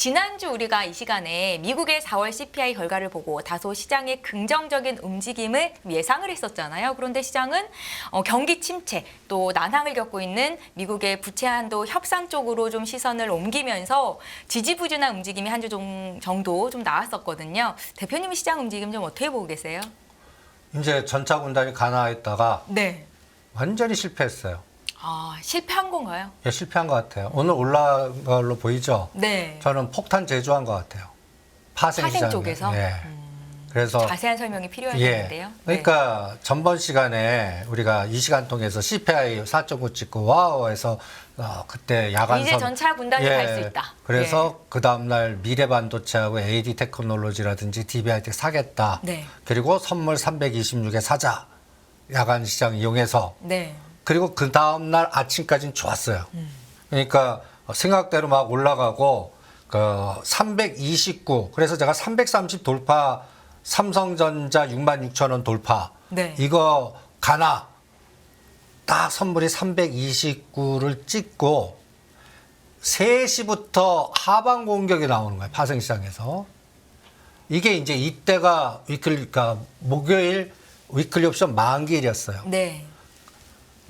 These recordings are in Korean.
지난주 우리가 이 시간에 미국의 4월 CPI 결과를 보고 다소 시장의 긍정적인 움직임을 예상을 했었잖아요. 그런데 시장은 경기 침체 또 난항을 겪고 있는 미국의 부채 한도 협상 쪽으로 좀 시선을 옮기면서 지지부진한 움직임이 한 주 정도 좀 나왔었거든요. 대표님이 시장 움직임 좀 어떻게 보고 계세요? 이제 전차 군단이 가나했다가 네. 완전히 실패했어요. 아, 실패한 건가요? 예, 실패한 것 같아요. 오늘 올라간 걸로 보이죠? 네. 저는 폭탄 제조한 것 같아요. 파생 파생 시장에. 쪽에서? 예. 그래서 자세한 설명이 필요하겠는데요. 그러니까 전번 시간에 우리가 이 시간 통해서 CPI 4.9 찍고 와우에서 그때 야간 이제 전차 군단이 갈 수 있다. 그래서 그 다음 날 미래반도체하고 AD 테크놀로지라든지 DB하이텍 사겠다. 네. 그리고 선물 326에 사자. 야간 시장 이용해서. 네. 그리고 그 다음 날 아침까지는 좋았어요. 그러니까 생각대로 막 올라가고 그 329. 그래서 제가 330 돌파 삼성전자 66,000원 돌파. 네. 이거 가나 딱 선물이 329를 찍고 3시부터 하방 공격이 나오는 거예요. 파생시장에서. 이게 이제 이때가 그러니까 목요일 위클리 옵션 만기일이었어요. 네.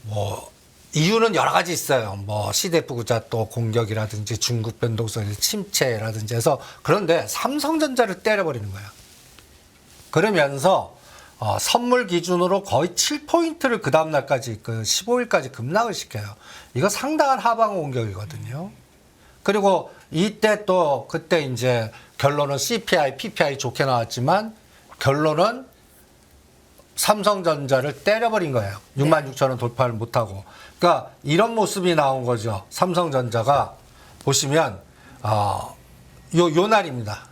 뭐 이유는 여러 가지 있어요. 뭐 CDF 구자 또 공격이라든지 중국 변동성의 침체라든지 해서 그런데 삼성전자를 때려버리는 거예요. 그러면서 선물 기준으로 거의 7포인트를 그 다음 날까지 그 15일까지 급락을 시켜요. 이거 상당한 하방 공격이거든요. 그리고 이때 또 그때 이제 결론은 CPI, PPI 좋게 나왔지만 결론은 삼성전자를 때려버린 거예요. 66,000원 돌파를 못하고. 그러니까 이런 모습이 나온 거죠. 삼성전자가 보시면 요 날입니다.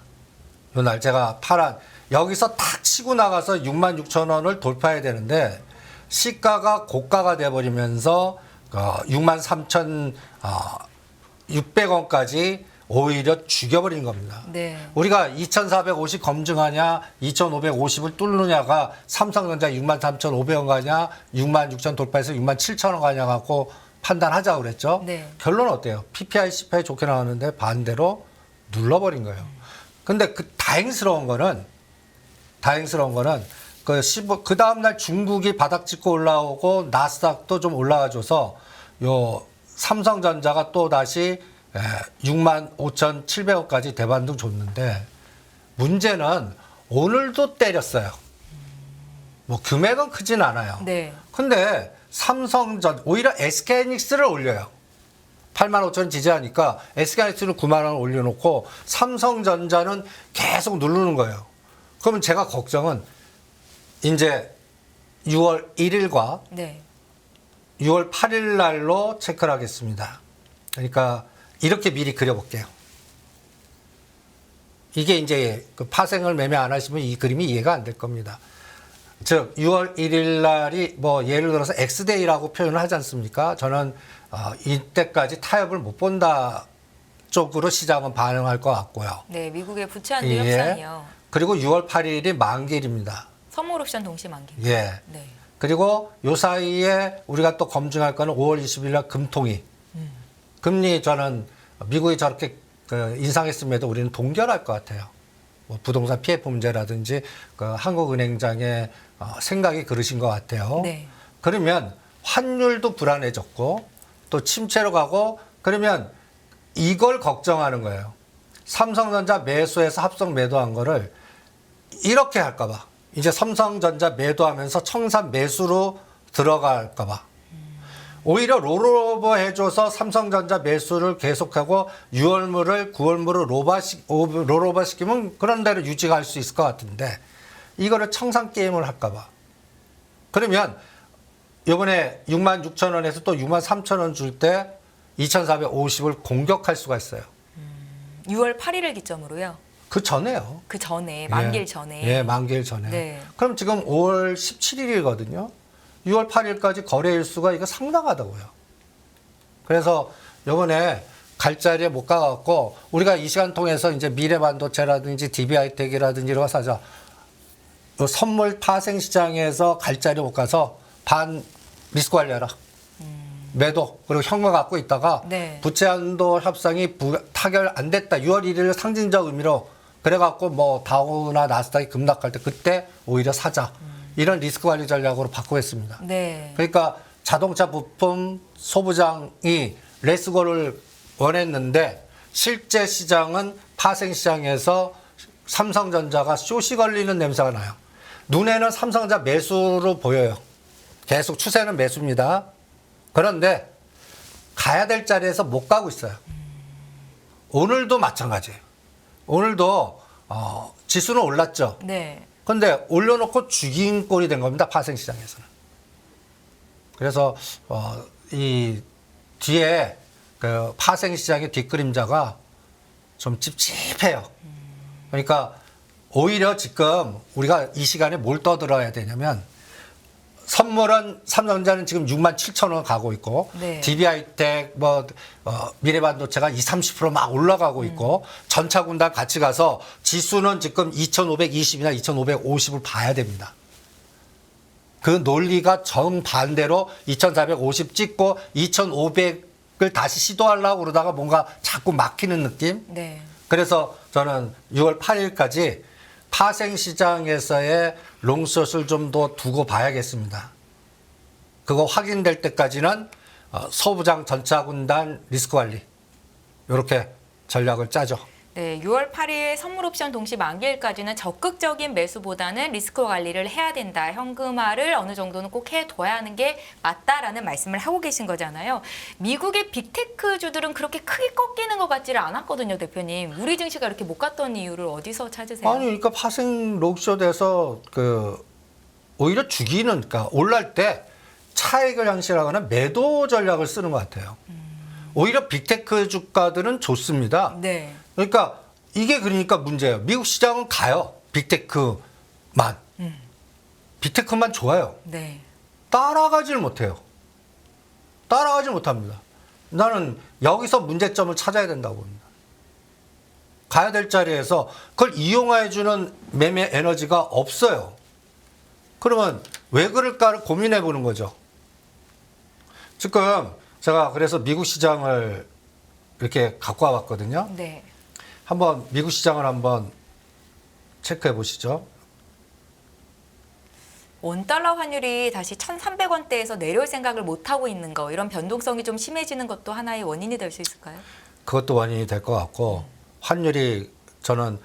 요 날 제가 파란 여기서 탁 치고 나가서 66,000원을 돌파해야 되는데 시가가 고가가 돼버리면서 63,600원까지 오히려 죽여버린 겁니다. 네. 우리가 2,450 검증하냐, 2,550을 뚫느냐가 삼성전자 63,500원 가냐, 66,000 돌파해서 67,000원 가냐 갖고 판단하자고 그랬죠. 네. 결론은 어때요? PPI, CPI 좋게 나왔는데 반대로 눌러버린 거예요. 근데 그 다행스러운 거는 그 다음날 중국이 바닥 찍고 올라오고 나스닥도 좀 올라와줘서 요 삼성전자가 또 다시 65,700원까지 대반등 줬는데 문제는 오늘도 때렸어요. 뭐 금액은 크진 않아요. 네. 근데 오히려 SK하이닉스를 올려요. 85,000원 지지하니까 SK하이닉스는 9만 원 올려놓고 삼성전자는 계속 누르는 거예요. 그러면 제가 걱정은 이제 6월 1일과 네. 6월 8일 날로 체크를 하겠습니다. 그러니까 이렇게 미리 그려볼게요. 이게 이제 그 파생을 매매 안 하시면 이 그림이 이해가 안 될 겁니다. 즉 6월 1일 날이 뭐 예를 들어서 X데이라고 표현을 하지 않습니까? 저는 이때까지 타협을 못 본다 쪽으로 시장은 반응할 것 같고요. 네, 미국의 부채 한도 협상이요. 그리고 6월 8일이 만기일입니다. 선물 옵션 동시 만기. 예. 네. 그리고 요 사이에 우리가 또 검증할 거는 5월 20일 날 금통위. 금리 저는 미국이 저렇게 인상했음에도 우리는 동결할 것 같아요. 뭐 부동산 PF 문제라든지 그 한국은행장의 생각이 그러신 것 같아요. 네. 그러면 환율도 불안해졌고 또 침체로 가고 그러면 이걸 걱정하는 거예요. 삼성전자 매수해서 합성 매도한 거를 이렇게 할까 봐. 이제 삼성전자 매도하면서 청산 매수로 들어갈까 봐. 오히려 롤오버 해줘서 삼성전자 매수를 계속하고 6월물을 9월물을 롤오버 시키면 그런 대로 유지할 수 있을 것 같은데 이거를 청산 게임을 할까 봐. 그러면 이번에 66,000원에서 또 63,000원 줄 때 2,450을 공격할 수가 있어요. 6월 8일을 기점으로요. 그 전에요. 그 전에 만기일 전에. 예, 만기일 전에. 네. 그럼 지금 5월 17일이거든요. 6월 8일까지 거래일수가 이거 상당하다고요. 그래서 이번에 갈 자리에 못 가갖고 우리가 이 시간 통해서 이제 미래반도체라든지 DB하이텍이라든지 이런 거 사자. 선물 파생 시장에서 갈 자리에 못 가서 반 리스크 관리하라. 매도 그리고 현금 갖고 있다가 네. 부채 한도 협상이 타결 안 됐다. 6월 1일 상징적 의미로 그래갖고 뭐 다우나 나스닥이 급락할 때 그때 오히려 사자. 이런 리스크 관리 전략으로 바꾸겠습니다. 네. 그러니까 자동차 부품 소부장이 레스고를 원했는데 실제 시장은 파생 시장에서 삼성전자가 숏이 걸리는 냄새가 나요. 눈에는 삼성전자 매수로 보여요. 계속 추세는 매수입니다. 그런데 가야 될 자리에서 못 가고 있어요. 오늘도 마찬가지예요. 오늘도 지수는 올랐죠. 네. 근데 올려놓고 죽인 꼴이 된 겁니다. 파생 시장에서는. 그래서 이 뒤에 그 파생 시장의 뒷그림자가 좀 찝찝해요. 그러니까 오히려 지금 우리가 이 시간에 뭘 떠들어야 되냐면 선물은 삼성전자는 지금 67,000원 가고 있고 네. DB하이텍 미래반도체가 20-30% 올라가고 있고 전차군단 같이 가서 지수는 지금 2,520이나 2,550을 봐야 됩니다. 그 논리가 정반대로 2,450 찍고 2,500을 다시 시도하려고 그러다가 뭔가 자꾸 막히는 느낌? 네. 그래서 저는 6월 8일까지 파생 시장에서의 롱숏을 좀 더 두고 봐야겠습니다. 그거 확인될 때까지는 소부장 전차군단 리스크 관리 이렇게 전략을 짜죠. 네, 6월 8일 선물 옵션 동시 만기일까지는 적극적인 매수보다는 리스크 관리를 해야 된다. 현금화를 어느 정도는 꼭 해둬야 하는 게 맞다라는 말씀을 하고 계신 거잖아요. 미국의 빅테크주들은 그렇게 크게 꺾이는 것 같지를 않았거든요, 대표님. 우리 증시가 이렇게 못 갔던 이유를 어디서 찾으세요? 아니, 그러니까 파생 롱숏에서 오히려 죽이는, 그러니까 올랄 때 차익을 향실하거나 매도 전략을 쓰는 것 같아요. 오히려 빅테크 주가들은 좋습니다. 네. 그러니까 이게 그러니까 문제예요. 미국 시장은 가요. 빅테크만. 빅테크만 좋아요. 네. 따라가질 못해요. 따라가질 못합니다. 나는 여기서 문제점을 찾아야 된다고 봅니다. 가야 될 자리에서 그걸 이용해주는 매매 에너지가 없어요. 그러면 왜 그럴까를 고민해 보는 거죠. 지금 제가 그래서 미국 시장을 이렇게 갖고 와봤거든요. 네. 한번 미국 시장을 한번 체크해 보시죠. 원달러 환율이 다시 1,300원대에서 내려올 생각을 못 하고 있는 거, 이런 변동성이 좀 심해지는 것도 하나의 원인이 될 수 있을까요? 그것도 원인이 될 것 같고 환율이 저는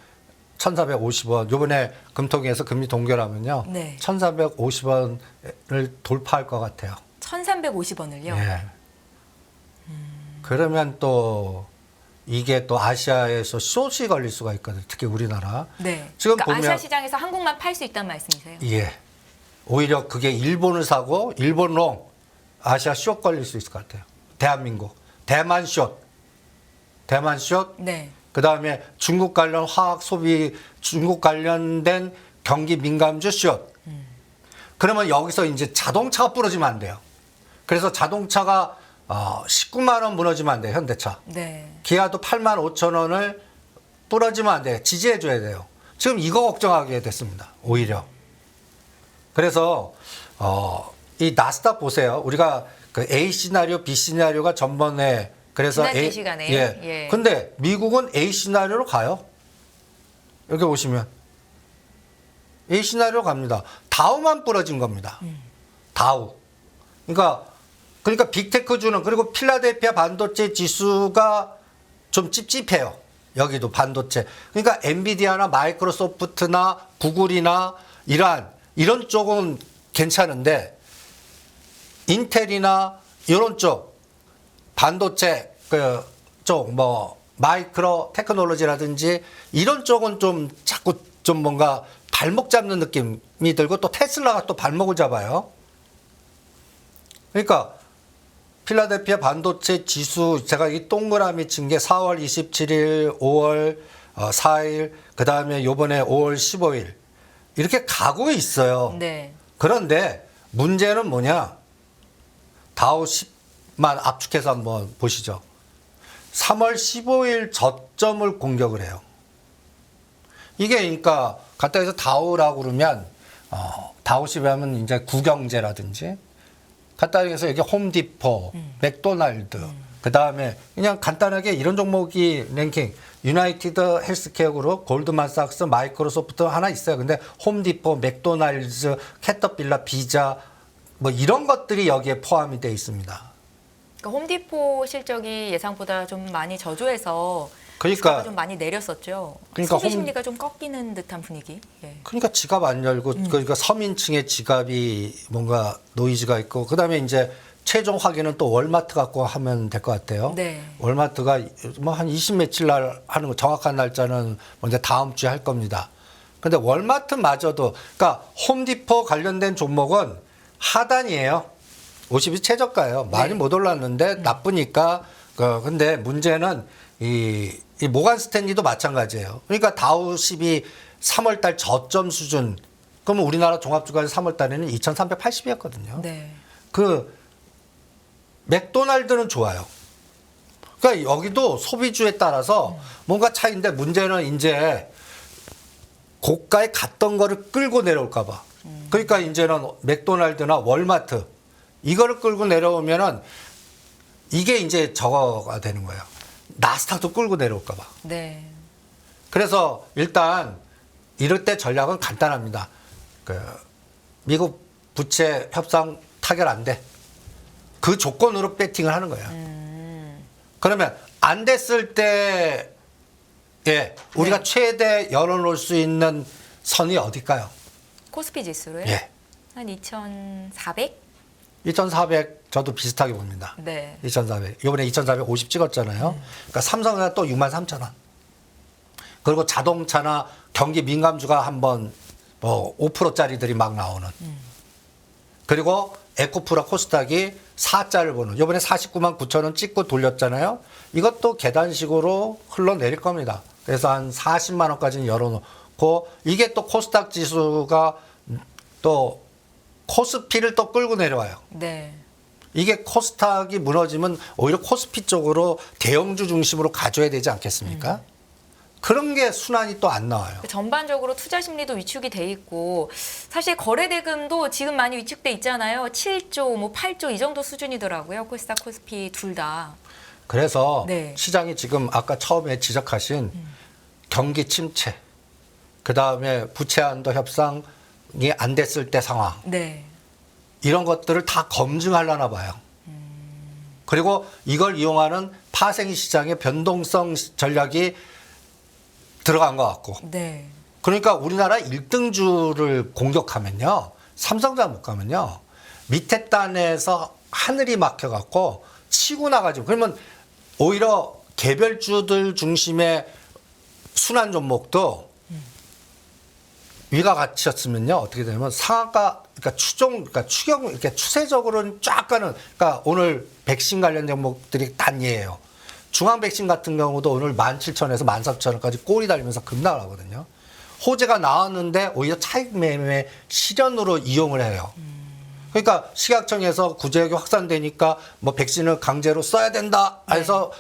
1,450원 요번에 금통위에서 금리 동결하면요. 네. 1,450원을 돌파할 것 같아요. 1,350원을요? 예. 그러면 또 이게 또 아시아에서 숏이 걸릴 수가 있거든요. 특히 우리나라. 네. 지금 그러니까 보면 아시아 시장에서 한국만 팔 수 있다는 말씀이세요? 예. 오히려 그게 일본을 사고 일본롱 아시아 숏 걸릴 수 있을 것 같아요. 대한민국. 대만 숏. 대만 숏. 네. 그다음에 중국 관련 화학 소비, 중국 관련된 경기 민감주 숏. 그러면 여기서 이제 자동차가 부러지면 안 돼요. 그래서 자동차가 19만 원 무너지면 안 돼요. 현대차. 네. 기아도 8만 5천 원을 부러지면 안 돼요. 지지해 줘야 돼요. 지금 이거 걱정하게 됐습니다. 오히려. 그래서 이 나스닥 보세요. 우리가 그 A 시나리오, B 시나리오가 전번에 그래서 지난 시간에. 예. 예. 근데 미국은 A 시나리오로 가요. 여기 보시면 A 시나리오로 갑니다. 다우만 부러진 겁니다. 다우. 그러니까 빅테크주는 그리고 필라델피아 반도체 지수가 좀 찝찝해요. 여기도 반도체. 그러니까 엔비디아나 마이크로소프트나 구글이나 이런 쪽은 괜찮은데 인텔이나 이런 쪽 반도체 쪽 마이크로 테크놀로지라든지 이런 쪽은 좀 자꾸 좀 뭔가 발목 잡는 느낌이 들고 또 테슬라가 또 발목을 잡아요. 그러니까 필라델피아 반도체 지수 제가 이 동그라미 친 게 4월 27일, 5월 4일, 그 다음에 요번에 5월 15일 이렇게 가고 있어요. 네. 그런데 문제는 뭐냐? 다우 10만 압축해서 한번 보시죠. 3월 15일 저점을 공격을 해요. 이게 그러니까 간단히 해서 다우라고 그러면 다우 10이 하면 이제 구경제라든지 간단하게 해서 여기 홈디포, 맥도날드, 그 다음에 그냥 간단하게 이런 종목이 랭킹, 유나이티드 헬스케어 그룹, 골드만삭스, 마이크로소프트 하나 있어요. 근데 홈디포, 맥도날드, 캐터필러, 비자 뭐 이런 것들이 여기에 포함이 돼 있습니다. 그러니까 홈디포 실적이 예상보다 좀 많이 저조해서 그러니까 주가가 좀 많이 내렸었죠. 그러니까 소비 심리가 좀 꺾이는 듯한 분위기. 예. 그러니까 지갑 안 열고 그러니까 서민층의 지갑이 뭔가 노이즈가 있고 그다음에 이제 최종 확인은 또 월마트 갖고 하면 될 것 같아요. 네. 월마트가 뭐 한 20 며칠 날 하는 거 정확한 날짜는 먼저 다음 주에 할 겁니다. 근데 월마트마저도 그러니까 홈디포 관련된 종목은 하단이에요. 50이 최저가예요. 많이 네. 못 올랐는데 나쁘니까 근데 문제는 이 모간 스탠리도 마찬가지예요. 그러니까 다우 10이 3월 달 저점 수준 그러면 우리나라 종합주가에서 3월 달에는 2,380이었거든요. 네. 그 맥도날드는 좋아요. 그러니까 여기도 소비주에 따라서 뭔가 차이인데 문제는 이제 고가에 갔던 거를 끌고 내려올까 봐. 그러니까 이제는 맥도날드나 월마트 이거를 끌고 내려오면은 이게 이제 저거가 되는 거예요. 나스닥도 끌고 내려올까 봐. 네. 그래서 일단 이럴 때 전략은 간단합니다. 그 미국 부채 협상 타결 안 돼. 그 조건으로 배팅을 하는 거예요. 그러면 안 됐을 때 예, 우리가 네. 최대 열어놓을 수 있는 선이 어딜까요? 코스피 지수로요? 예. 한 2,400? 2,400 저도 비슷하게 봅니다. 네. 2,400. 이번에 2,450 찍었잖아요. 그러니까 삼성은 또 63,000원. 그리고 자동차나 경기 민감주가 한번 뭐 5%짜리들이 막 나오는. 그리고 에코프라 코스닥이 4자를 보는. 이번에 49만 9천 원 찍고 돌렸잖아요. 이것도 계단식으로 흘러내릴 겁니다. 그래서 한 40만 원까지는 열어놓고 이게 또 코스닥 지수가 또 코스피를 또 끌고 내려와요. 네. 이게 코스닥이 무너지면 오히려 코스피 쪽으로 대형주 중심으로 가져야 되지 않겠습니까? 그런 게 순환이 또 안 나와요. 전반적으로 투자 심리도 위축이 돼 있고 사실 거래 대금도 지금 많이 위축돼 있잖아요. 7조, 뭐 8조 이 정도 수준이더라고요. 코스닥, 코스피 둘 다. 그래서 네. 시장이 지금 아까 처음에 지적하신 경기 침체, 그다음에 부채 한도 협상이 안 됐을 때 상황 네. 이런 것들을 다 검증하려나 봐요. 그리고 이걸 이용하는 파생 시장의 변동성 전략이 들어간 것 같고 네. 그러니까 우리나라 1등주를 공격하면요. 삼성전 못 가면요. 밑에 단에서 하늘이 막혀갖고 치고 나가죠. 그러면 오히려 개별주들 중심의 순환 종목도 위가 같이였으면요. 어떻게 되냐면 상한가, 그러니까 그러니까 추경, 이렇게 추세적으로는 쫙 가는, 그러니까 오늘 백신 관련 종목들이 단예예요. 중앙 백신 같은 경우도 오늘 17,000원에서 14,000원까지 꼬리 달리면서 급락하거든요. 호재가 나왔는데 오히려 차익 매매 실현으로 이용을 해요. 그러니까 식약청에서 구제역이 확산되니까 뭐 백신을 강제로 써야 된다 해서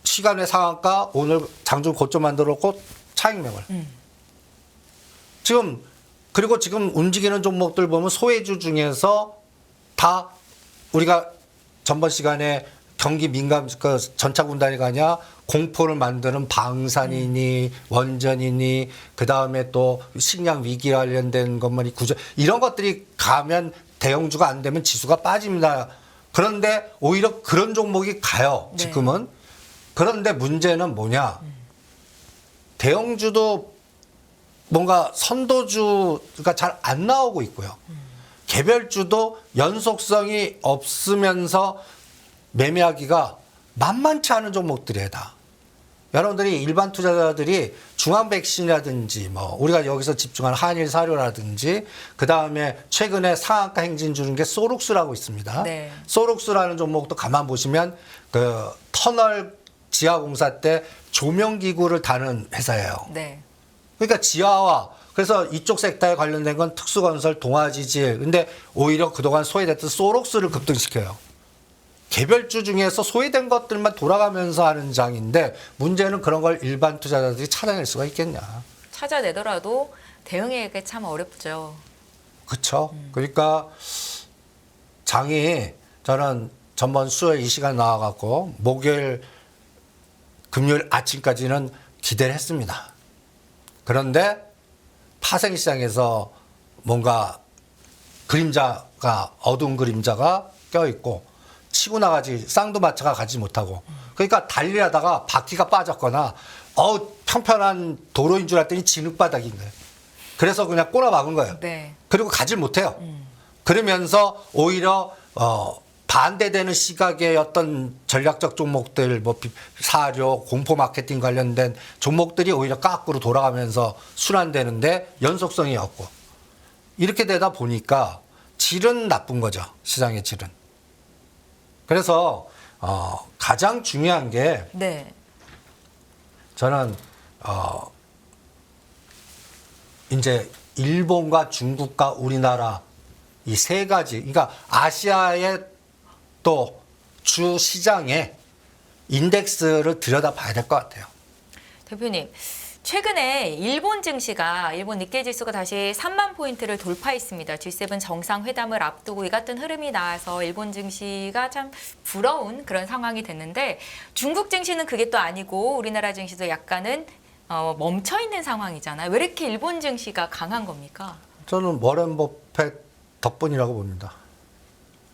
시간의 상한가 오늘 장중 고점 만들었고 차익 매물. 지금 그리고 지금 움직이는 종목들 보면 소외주 중에서 다 우리가 전번 시간에 경기 민감 그 전차군단이 가냐 공포를 만드는 방산이니 원전이니 그 다음에 또 식량 위기 관련된 것만이 구조 이런 것들이 가면 대형주가 안 되면 지수가 빠집니다. 그런데 오히려 그런 종목이 가요. 네. 지금은. 그런데 문제는 뭐냐? 대형주도 뭔가 선도주가 잘 안 나오고 있고요. 개별주도 연속성이 없으면서 매매하기가 만만치 않은 종목들이에요, 다. 여러분들이 일반 투자자들이 중앙 백신이라든지 뭐 우리가 여기서 집중한 한일 사료라든지 그 다음에 최근에 상한가 행진 주는 게 소룩스라고 있습니다. 네. 소룩스라는 종목도 가만 보시면 그 터널 지하공사 때 조명기구를 다는 회사예요. 네. 그러니까 지하와 그래서 이쪽 섹터에 관련된 건 특수건설, 동아지질. 근데 오히려 그동안 소외됐던 소록스를 급등시켜요. 개별주 중에서 소외된 것들만 돌아가면서 하는 장인데 문제는 그런 걸 일반 투자자들이 찾아낼 수가 있겠냐. 찾아내더라도 대응하기 참 어렵죠. 그렇죠. 그러니까 장이 저는 전번 수요일 이 시간 나와갖고 목요일, 금요일 아침까지는 기대를 했습니다. 그런데 파생시장에서 뭔가 그림자가 어두운 그림자가 껴있고 치고 나가지 쌍두마차가 가지 못하고 그러니까 달리려다가 바퀴가 빠졌거나 평편한 도로인 줄 알았더니 진흙바닥인 거예요. 그래서 그냥 꼬라 박은 거예요. 네. 그리고 가질 못해요. 그러면서 오히려 반대되는 시각의 어떤 전략적 종목들, 뭐 사료, 공포 마케팅 관련된 종목들이 오히려 깎으로 돌아가면서 순환되는데 연속성이 없고 이렇게 되다 보니까 질은 나쁜 거죠. 시장의 질은. 그래서 가장 중요한 게 네. 저는 이제 일본과 중국과 우리나라 이 세 가지, 그러니까 아시아의 또 주 시장의 인덱스를 들여다봐야 될 것 같아요. 대표님, 최근에 일본 증시가 일본 니케이 지수가 다시 3만 포인트를 돌파했습니다. G7 정상회담을 앞두고 이 같은 흐름이 나와서 일본 증시가 참 부러운 그런 상황이 됐는데 중국 증시는 그게 또 아니고 우리나라 증시도 약간은 멈춰 있는 상황이잖아요. 왜 이렇게 일본 증시가 강한 겁니까? 저는 워렌 버핏 덕분이라고 봅니다.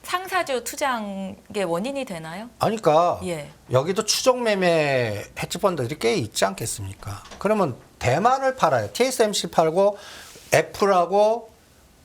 상사주 투자한 게 원인이 되나요? 아니, 그러니까 예. 여기도 추종 매매 헤지펀드들이 꽤 있지 않겠습니까? 그러면 대만을 팔아요. TSMC 팔고 애플하고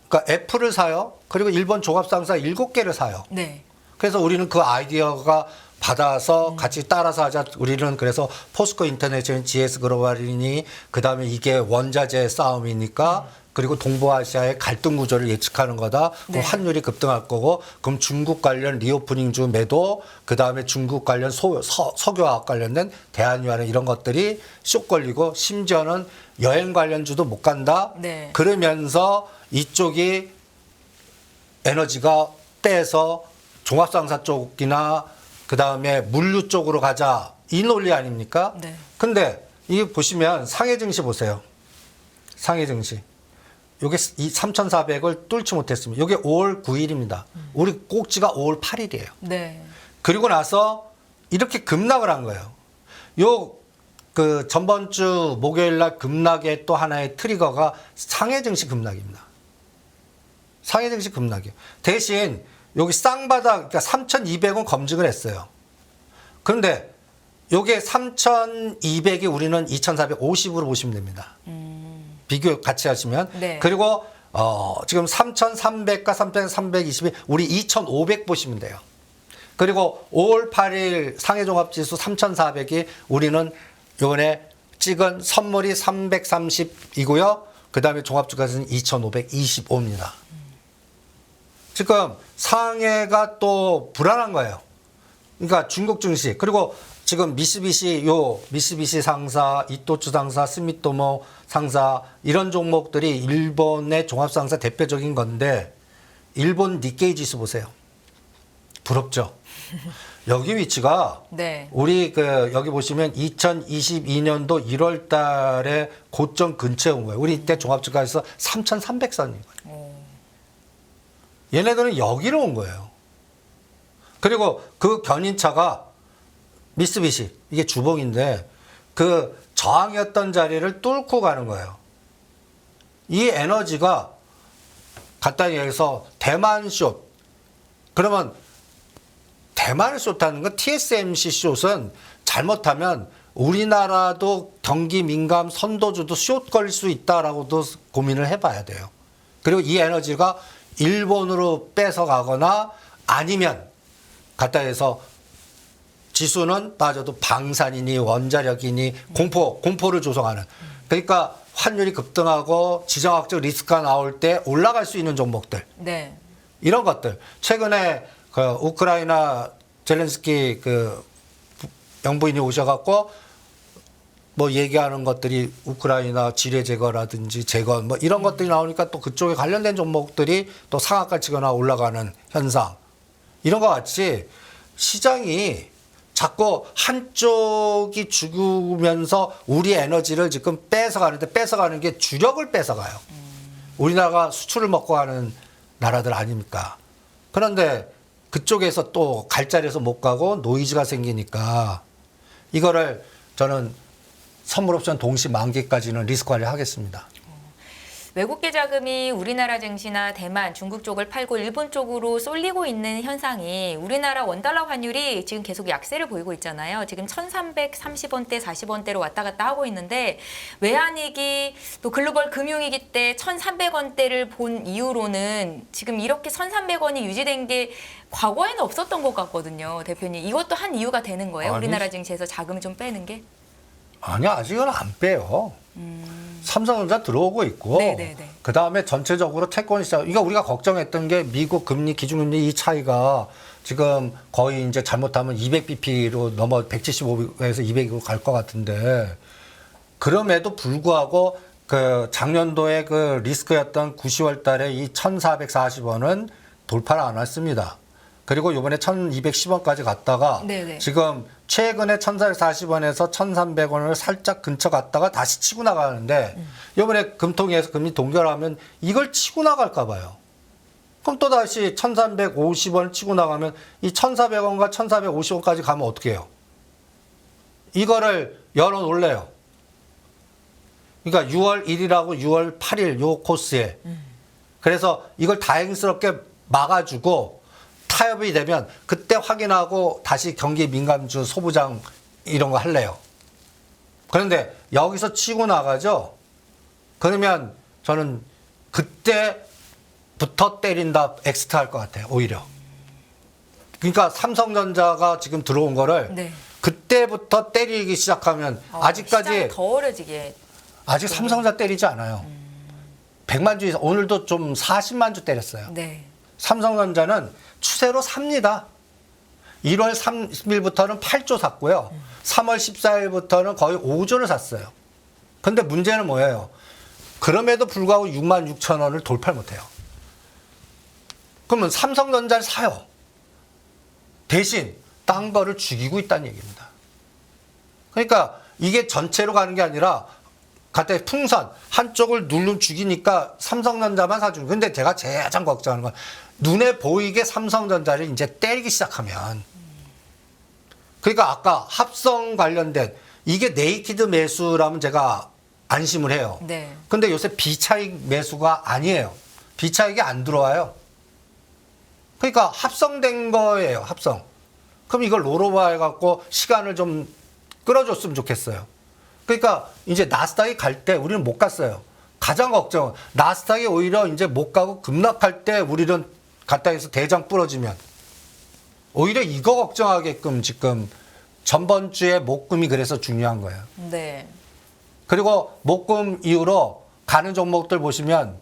그러니까 애플을 사요. 그리고 일본 종합상사 7개를 사요. 네. 그래서 우리는 그 아이디어가 받아서 같이 따라서 하자. 우리는 그래서 포스코 인터내셔널, GS 글로벌이니 그다음에 이게 원자재 싸움이니까 그리고 동부아시아의 갈등 구조를 예측하는 거다. 그럼 네. 환율이 급등할 거고 그럼 중국 관련 리오프닝주 매도 그다음에 중국 관련 석유화학 관련된 대한유화는 이런 것들이 쏙 걸리고 심지어는 여행 관련주도 못 간다. 네. 그러면서 이쪽이 에너지가 빼서 종합상사 쪽이나 그다음에 물류 쪽으로 가자 이 논리 아닙니까? 네. 근데 이게 보시면 상해 증시 보세요. 상해 증시. 요게 이 3,400을 뚫지 못했습니다. 요게 5월 9일입니다. 우리 꼭지가 5월 8일이에요. 네. 그리고 나서 이렇게 급락을 한 거예요. 요 그 전번 주 목요일 날 급락의 또 하나의 트리거가 상해 증시 급락입니다. 상해 증시 급락이에요. 대신 여기 쌍바닥 그러니까 3,200원 검증을 했어요. 그런데 요게 3,200이 우리는 2,450으로 보시면 됩니다. 비교 같이 하시면. 네. 그리고 지금 3,300과 3,320이 우리 2,500 보시면 돼요. 그리고 5월 8일 상해종합지수 3,400이 우리는 요번에 찍은 선물이 330이고요. 그 다음에 종합주가는 2,525입니다. 지금 상해가 또 불안한 거예요. 그러니까 중국 증시 그리고 지금 미쓰비시 상사, 이토츠 상사, 스미토모 상사 이런 종목들이 일본의 종합상사 대표적인 건데 일본 니케이 지수 보세요. 부럽죠. 여기 위치가 네. 우리 여기 보시면 2022년도 1월 달에 고점 근처에 온 거예요. 우리 이때 종합주가에서 3,300선인 거예요. 얘네들은 여기로 온 거예요. 그리고 그 견인차가 미쓰비시 이게 주봉인데 그 저항이었던 자리를 뚫고 가는 거예요. 이 에너지가 간단히 얘기해서 대만 숏. 그러면 대만을 숏하는 건 TSMC 숏은 잘못하면 우리나라도 경기 민감 선도주도 숏 걸릴 수 있다라고도 고민을 해봐야 돼요. 그리고 이 에너지가 일본으로 뺏어가거나 아니면 갖다 해서 지수는 빠져도 방산이니 원자력이니 공포를 조성하는. 그러니까 환율이 급등하고 지정학적 리스크가 나올 때 올라갈 수 있는 종목들. 네. 이런 것들. 최근에 그 우크라이나 젤렌스키 그 영부인이 오셔갖고 뭐 얘기하는 것들이 우크라이나 지뢰 제거라든지 재건 뭐 이런 것들이 나오니까 또 그쪽에 관련된 종목들이 또 상한가 치거나 올라가는 현상. 이런 것 같이 시장이 자꾸 한쪽이 죽으면서 우리 에너지를 지금 뺏어가는데 뺏어가는 게 주력을 뺏어가요. 우리나라가 수출을 먹고 가는 나라들 아닙니까? 그런데 그쪽에서 또 갈 자리에서 못 가고 노이즈가 생기니까 이거를 저는 선물 옵션 동시 만기까지는 리스크 관리 하겠습니다. 외국계 자금이 우리나라 증시나 대만, 중국 쪽을 팔고 일본 쪽으로 쏠리고 있는 현상이 우리나라 원달러 환율이 지금 계속 약세를 보이고 있잖아요. 지금 1,330원대, 40원대로 왔다 갔다 하고 있는데 외환위기 또 글로벌 금융위기 때 1,300원대를 본 이후로는 지금 이렇게 1,300원이 유지된 게 과거에는 없었던 것 같거든요. 대표님. 이것도 한 이유가 되는 거예요? 아니, 우리나라 증시에서 자금을 좀 빼는 게? 아니요, 아직은 안 빼요. 삼성전자 들어오고 있고, 네네네. 그 다음에 전체적으로 채권 시장, 이거 우리가 걱정했던 게 미국 금리, 기준금리 이 차이가 지금 거의 이제 잘못하면 200bp로 넘어 175에서 200으로 갈 것 같은데, 그럼에도 불구하고 그 작년도에 그 리스크였던 9, 10월 달에 이 1,440원은 돌파를 안 했습니다. 그리고 이번에 1,210원까지 갔다가 네네. 지금 최근에 1,440원에서 1,300원을 살짝 근처 갔다가 다시 치고 나가는데 이번에 금통위에서 금리 동결하면 이걸 치고 나갈까 봐요. 그럼 또 다시 1,350원 치고 나가면 이 1,400원과 1,450원까지 가면 어떻게 해요? 이거를 열어놓을래요. 그러니까 6월 1일하고 6월 8일 요 코스에 그래서 이걸 다행스럽게 막아주고 타협이 되면 그때 확인하고 다시 경기 민감주 소부장 이런 거 할래요. 그런데 여기서 치고 나가죠. 그러면 저는 그때부터 때린다 엑스트 할 것 같아요. 오히려. 그러니까 삼성전자가 지금 들어온 거를 네. 그때부터 때리기 시작하면 아직까지 시장이 더 어려지게. 아직 삼성전자 때리지 않아요. 100만 주 이상 오늘도 좀 40만 주 때렸어요. 네. 삼성전자는 추세로 삽니다. 1월 3일부터는 8조 샀고요. 3월 14일부터는 거의 5조를 샀어요. 근데 문제는 뭐예요? 그럼에도 불구하고 6만 6천 원을 돌파를 못해요. 그러면 삼성전자를 사요. 대신 딴 거를 죽이고 있다는 얘기입니다. 그러니까 이게 전체로 가는 게 아니라 갑자기 풍선 한쪽을 누르 죽이니까 삼성전자만 사주는. 근데 제가 가장 걱정하는 건 눈에 보이게 삼성전자를 이제 때리기 시작하면 그러니까 아까 합성 관련된 이게 네이키드 매수라면 제가 안심을 해요. 네. 근데 요새 비차익 매수가 아니에요. 비차익이 안 들어와요. 그러니까 합성된 거예요. 합성. 그럼 이걸 로로바 해갖고 시간을 좀 끌어줬으면 좋겠어요. 그러니까 이제 나스닥이 갈 때 우리는 못 갔어요. 가장 걱정은 나스닥이 오히려 이제 못 가고 급락할 때 우리는 갔다 해서 대장 부러지면 오히려 이거 걱정하게끔 지금 전번 주에 목금이 그래서 중요한 거예요. 네. 그리고 목금 이후로 가는 종목들 보시면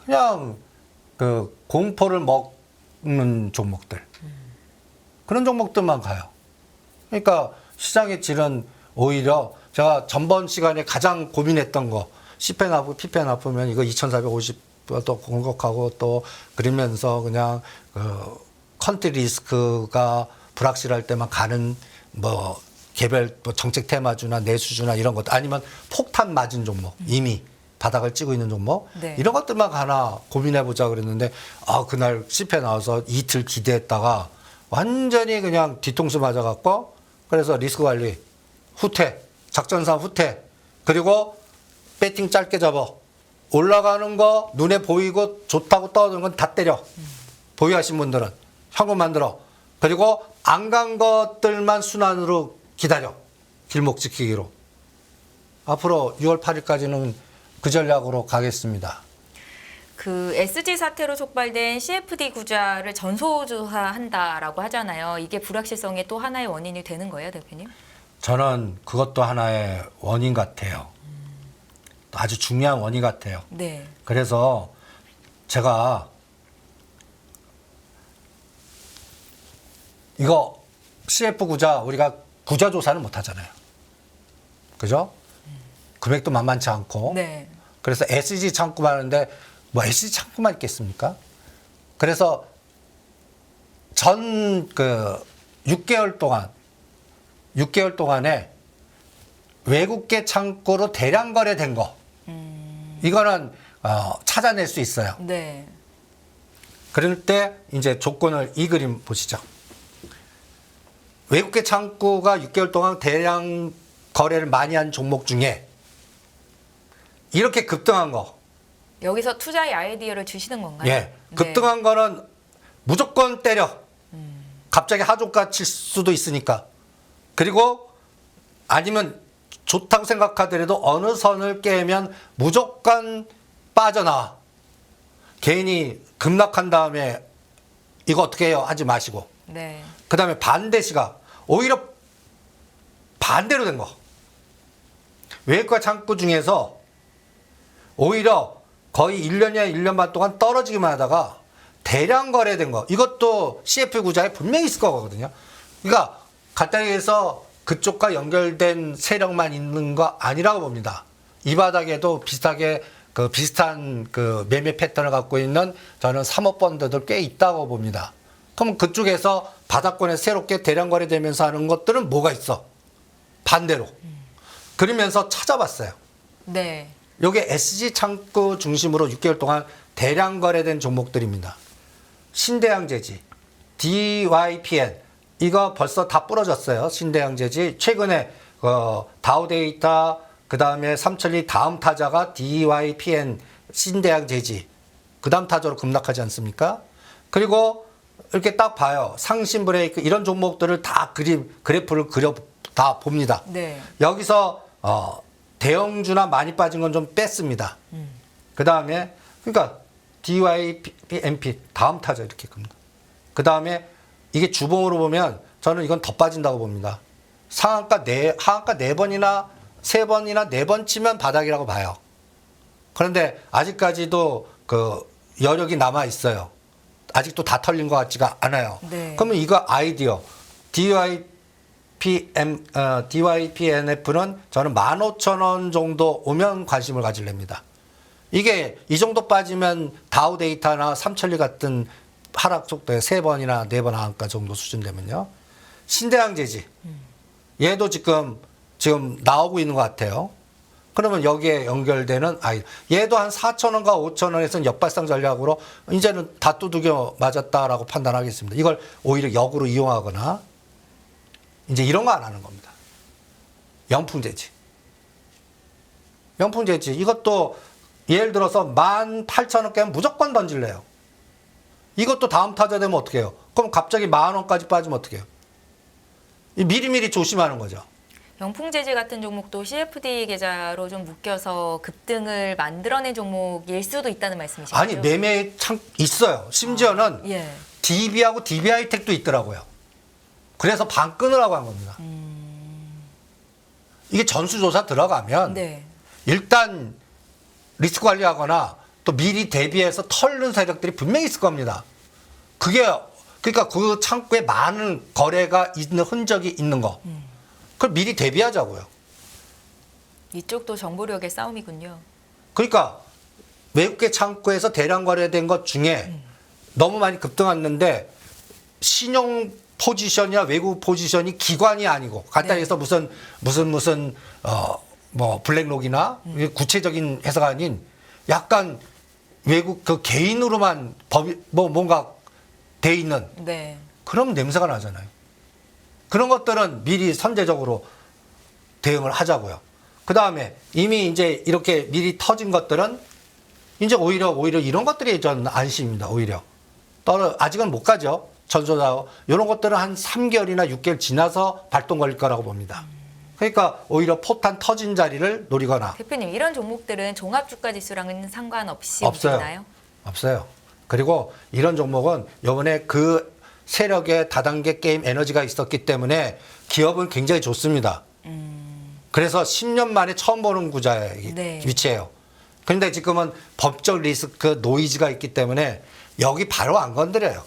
그냥 그 공포를 먹는 종목들 그런 종목들만 가요. 그러니까 시장의 질은 오히려 제가 전번 시간에 가장 고민했던 거 C펜하고 P펜하면 이거 2450도 공격하고 또 그러면서 그냥 그 컨트리 리스크가 불확실할 때만 가는 뭐 개별 뭐 정책 테마주나 내수주나 이런 것 아니면 폭탄 맞은 종목 이미 바닥을 찍고 있는 종목 네. 이런 것들만 하나 고민해 보자 그랬는데 그날 C펜 나와서 이틀 기대했다가 완전히 그냥 뒤통수 맞아갖고 그래서 리스크 관리 후퇴 작전상 후퇴 그리고 배팅 짧게 잡아 올라가는 거 눈에 보이고 좋다고 떠오르는 건 다 때려 보유하신 분들은 현금 만들어 그리고 안 간 것들만 순환으로 기다려 길목 지키기로 앞으로 6월 8일까지는 그 전략으로 가겠습니다. 그 SG 사태로 촉발된 CFD 구자를 전소조사한다라고 하잖아요. 이게 불확실성의 또 하나의 원인이 되는 거예요, 대표님? 저는 그것도 하나의 원인 같아요. 아주 중요한 원인 같아요. 네. 그래서 제가 이거 CF 구자 우리가 구자 조사는 못 하잖아요. 그죠? 금액도 만만치 않고. 네. 그래서 SG 창구만 하는데 뭐 SG 창구만 있겠습니까? 그래서 전 그 6개월 동안에 외국계 창구로 대량 거래된 거 이거는 찾아낼 수 있어요. 네. 그럴 때 이제 조건을 이 그림 보시죠. 외국계 창구가 6개월 동안 대량 거래를 많이 한 종목 중에 이렇게 급등한 거, 여기서 투자의 아이디어를 주시는 건가요? 예, 급등한 거는 무조건 때려. 갑자기 하종가 칠 수도 있으니까. 그리고 아니면 좋다고 생각하더라도 어느 선을 깨면 무조건 빠져나와. 괜히 급락한 다음에 이거 어떻게 해요? 하지 마시고. 네. 그 다음에 반대 시각. 오히려 반대로 된 거. 외과 창구 중에서 오히려 거의 1년이나 1년 반 동안 떨어지기만 하다가 대량 거래된 거. 이것도 CF 구자에 분명히 있을 거거든요. 그러니까 간단히 해서 그쪽과 연결된 세력만 있는 거 아니라고 봅니다. 이 바닥에도 비슷하게 비슷한 매매 패턴을 갖고 있는 저는 사모펀드들 꽤 있다고 봅니다. 그럼 그쪽에서 바닥권에 새롭게 대량 거래되면서 하는 것들은 뭐가 있어? 반대로. 그러면서 찾아봤어요. 네. 요게 SG 창구 중심으로 6개월 동안 대량 거래된 종목들입니다. 신대양재지, DYPN 이거 벌써 다 부러졌어요. 신대양재지 최근에 다우데이터 그 다음에 삼천리 다음 타자가 DYPN 신대양재지 그 다음 타자로 급락하지 않습니까? 그리고 이렇게 딱 봐요. 상신 브레이크 이런 종목들을 다 그래프를 그려 다 봅니다. 네. 여기서 대형주나 많이 빠진 건 좀 뺐습니다. 그 다음에 그러니까 DYPNP 다음 타자 이렇게 큽니다. 그 다음에 이게 주봉으로 보면 저는 이건 더 빠진다고 봅니다. 하한가 4번이나 3번이나 4번 치면 바닥이라고 봐요. 그런데 아직까지도 여력이 남아 있어요. 아직도 다 털린 것 같지가 않아요. 네. 그러면 이거 아이디어 DYPNF는 저는 15,000원 정도 오면 관심을 가질랍니다. 이게 이 정도 빠지면 다우데이터나 삼천리 같은 하락 속도에 3번이나 4번 하한가 정도 수준 되면요. 신대양재지. 얘도 지금 나오고 있는 것 같아요. 그러면 여기에 연결되는 얘도 한 4,000원과 5,000원에서는 역발상 전략으로 이제는 다 두들겨 맞았다라고 판단하겠습니다. 이걸 오히려 역으로 이용하거나 이제 이런 거 안 하는 겁니다. 영풍재지. 이것도 예를 들어서 18,000원 깨면 무조건 던질래요. 이것도 다음 타자 되면 어떻게 해요? 그럼 갑자기 10,000원까지 빠지면 어떻게 해요? 미리미리 조심하는 거죠. 영풍재질 같은 종목도 CFD 계좌로 좀 묶여서 급등을 만들어낸 종목일 수도 있다는 말씀이시죠? 아니 매매 참 있어요. 심지어는 예. DB하고 DB하이텍도 있더라고요. 그래서 반 끊으라고 한 겁니다. 이게 전수조사 들어가면 네. 일단 리스크 관리하거나 또 미리 대비해서 털는 세력들이 분명히 있을 겁니다. 그러니까 그 창구에 많은 거래가 있는 흔적이 있는 거. 그걸 미리 대비하자고요. 이쪽도 정보력의 싸움이군요. 그러니까 외국계 창구에서 대량 거래된 것 중에 너무 많이 급등했는데 신용 포지션이나 외국 포지션이 기관이 아니고 간단히 해서 무슨 블랙록이나 구체적인 회사가 아닌 약간 외국 개인으로만 뭔가 돼 있는 네. 그럼 냄새가 나잖아요. 그런 것들은 미리 선제적으로 대응을 하자고요. 그 다음에 이미 이제 이렇게 미리 터진 것들은 이제 오히려 이런 것들이 전 안심입니다. 오히려 아직은 못 가죠. 전소자 이런 것들은 한 3개월이나 6개월 지나서 발동 걸릴 거라고 봅니다. 그러니까 오히려 포탄 터진 자리를 노리거나. 대표님 이런 종목들은 종합주가지수랑은 상관없이 없어요. 움직이나요? 없어요. 그리고 이런 종목은 이번에 그 세력의 다단계 게임 에너지가 있었기 때문에 기업은 굉장히 좋습니다. 그래서 10년 만에 처음 보는 구자의 네. 위치예요. 그런데 지금은 법적 리스크 노이즈가 있기 때문에 여기 바로 안 건드려요.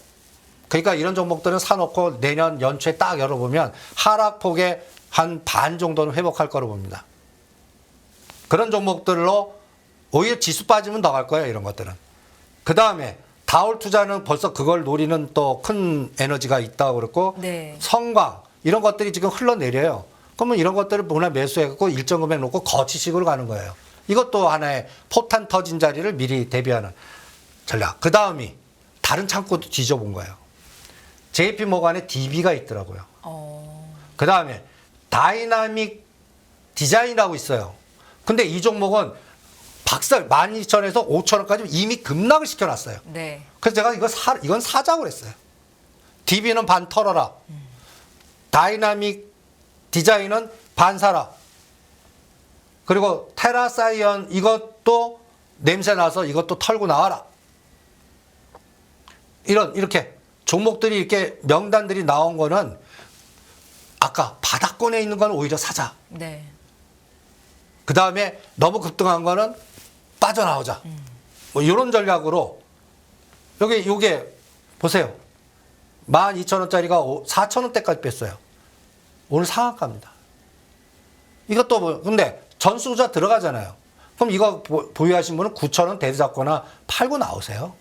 그러니까 이런 종목들은 사놓고 내년 연초에 딱 열어보면 하락폭의 한 반 정도는 회복할 거로 봅니다. 그런 종목들로 오히려 지수 빠지면 더 갈 거예요. 이런 것들은. 그 다음에 다올 투자는 벌써 그걸 노리는 또 큰 에너지가 있다고 그랬고 네. 성광 이런 것들이 지금 흘러내려요. 그러면 이런 것들을 보나 매수해갖고 일정 금액 놓고 거치식으로 가는 거예요. 이것도 하나의 포탄 터진 자리를 미리 대비하는 전략. 그 다음이 다른 창고도 뒤져본 거예요. JP 모간에 DB가 있더라고요. 그 다음에 다이나믹 디자인이라고 있어요. 근데 이 종목은 박살 12,000원에서 5,000원까지 이미 급락을 시켜놨어요. 네. 그래서 제가 이건 사자고 그랬어요. DB는 반 털어라. 다이나믹 디자인은 반 사라. 그리고 테라사이언 이것도 냄새 나서 이것도 털고 나와라. 이렇게 종목들이 이렇게 명단들이 나온 거는 아까 바닥권에 있는 건 오히려 사자. 네. 그 다음에 너무 급등한 거는 빠져나오자. 뭐 이런 전략으로 요게 보세요. 12,000원짜리가 4,000원대까지 뺐어요. 오늘 상한가입니다. 이것도 뭐 근데 전수자 들어가잖아요. 그럼 이거 보유하신 분은 9,000원 대리 잡거나 팔고 나오세요.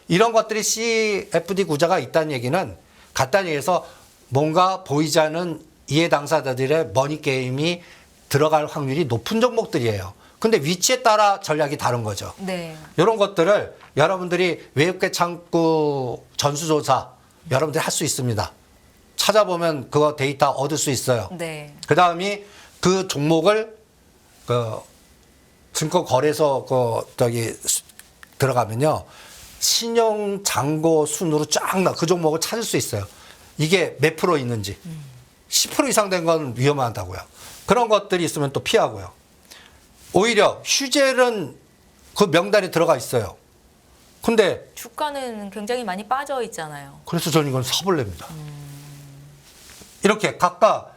이런 것들이 CFD 구자가 있다는 얘기는 간단히 얘기해서 뭔가 보이지 않는 이해 당사자들의 머니 게임이 들어갈 확률이 높은 종목들이에요. 근데 위치에 따라 전략이 다른 거죠. 네. 이런 것들을 여러분들이 외국계 창구 전수조사 여러분들이 할 수 있습니다. 찾아보면 그거 데이터 얻을 수 있어요. 네. 그 다음이 그 종목을 그 증권거래소 들어가면요. 신용 잔고 순으로 쫙 그 종목을 찾을 수 있어요. 이게 몇 프로 있는지. 10% 이상 된 건 위험하다고요. 그런 것들이 있으면 또 피하고요. 오히려 휴젤은 그 명단에 들어가 있어요. 근데 주가는 굉장히 많이 빠져 있잖아요. 그래서 저는 이건 사볼래입니다. 이렇게 각각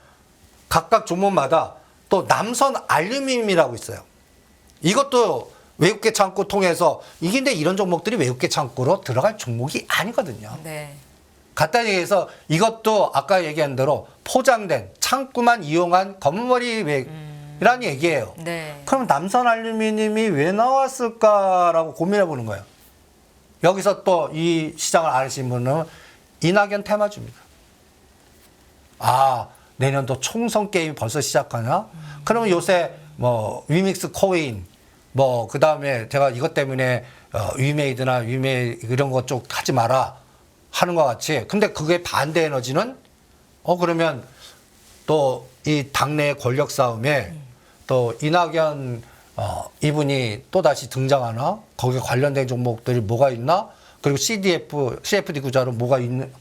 종목마다 또 남선 알루미늄이라고 있어요. 이것도 외국계 창구 통해서 이게 근데 이런 종목들이 외국계 창구로 들어갈 종목이 아니거든요. 네. 간단히 얘기해서 이것도 아까 얘기한 대로 포장된 창구만 이용한 검은머리라는 얘기예요. 네. 그럼 남선 알루미늄이 왜 나왔을까라고 고민해 보는 거예요. 여기서 또 이 시장을 아시는 분은 이낙연 테마주입니다. 아, 내년도 총선 게임이 벌써 시작하나? 그러면 요새 뭐 위믹스 코인 뭐 그다음에 제가 이것 때문에 위메이드나 위메이 이런 것 쪽 하지 마라 하는 것 같이. 근데 그게 반대 에너지는 그러면 또 이 당내의 권력 싸움에 또 이낙연 이분이 또 다시 등장하나? 거기에 관련된 종목들이 뭐가 있나? 그리고 CFD 구자로 뭐가 있는?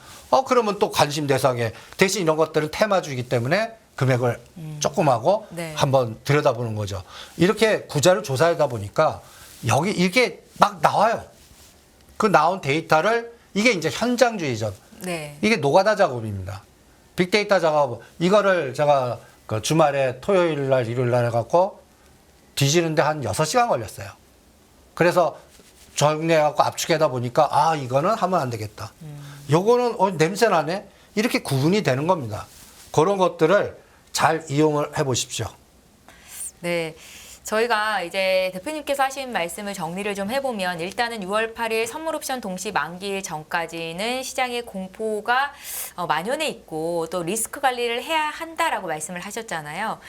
그러면 또 관심 대상에 대신 이런 것들은 테마주이기 때문에 금액을 조금 하고 네. 한번 들여다보는 거죠. 이렇게 구자를 조사하다 보니까 여기 이게 막 나와요. 그 나온 데이터를 이게 이제 현장주의죠. 네. 이게 노가다 작업입니다. 빅데이터 작업 이거를 제가 그 주말에 토요일 날 일요일 날 해갖고 뒤지는데 한 6시간 걸렸어요. 그래서 정리해갖고 압축하다 보니까 이거는 하면 안 되겠다. 요거는 냄새 나네. 이렇게 구분이 되는 겁니다. 그런 것들을 잘 이용을 해보십시오. 네. 저희가 이제 대표님께서 하신 말씀을 정리를 좀 해보면 일단은 6월 8일 선물 옵션 동시 만기일 전까지는 시장의 공포가 만연해 있고 또 리스크 관리를 해야 한다라고 말씀을 하셨잖아요.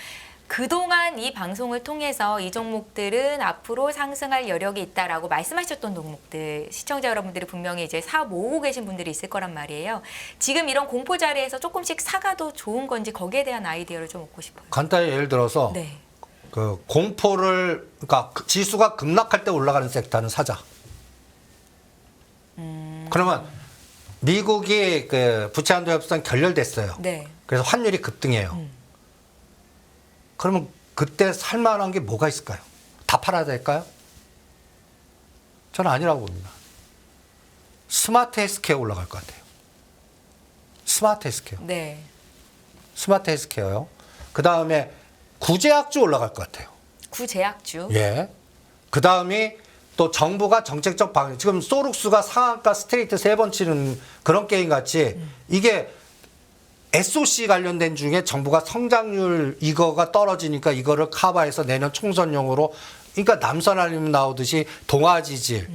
그동안 이 방송을 통해서 이 종목들은 앞으로 상승할 여력이 있다라고 말씀하셨던 종목들 시청자 여러분들이 분명히 이제 사 모으고 계신 분들이 있을 거란 말이에요. 지금 이런 공포 자리에서 조금씩 사가도 좋은 건지 거기에 대한 아이디어를 좀 얻고 싶어요. 간단히 예를 들어서 네. 그 공포를 그러니까 지수가 급락할 때 올라가는 섹터는 사자. 그러면 미국이 그 부채 한도 협상 결렬됐어요. 네. 그래서 환율이 급등해요. 그러면 그때 살만한 게 뭐가 있을까요? 다 팔아야 될까요? 저는 아니라고 봅니다. 스마트 헬스케어 올라갈 것 같아요. 스마트 헬스케어. 네. 스마트 헬스케어요. 그 다음에 구제약주 올라갈 것 같아요. 구제약주. 예. 그 다음이 또 정부가 정책적 방향. 지금 소룩스가 상한가 스트레이트 3번 치는 그런 게임 같이 이게 SOC 관련된 중에 정부가 성장률 이거가 떨어지니까 이거를 커버해서 내년 총선용으로 그러니까 남선 알림 나오듯이 동아지질,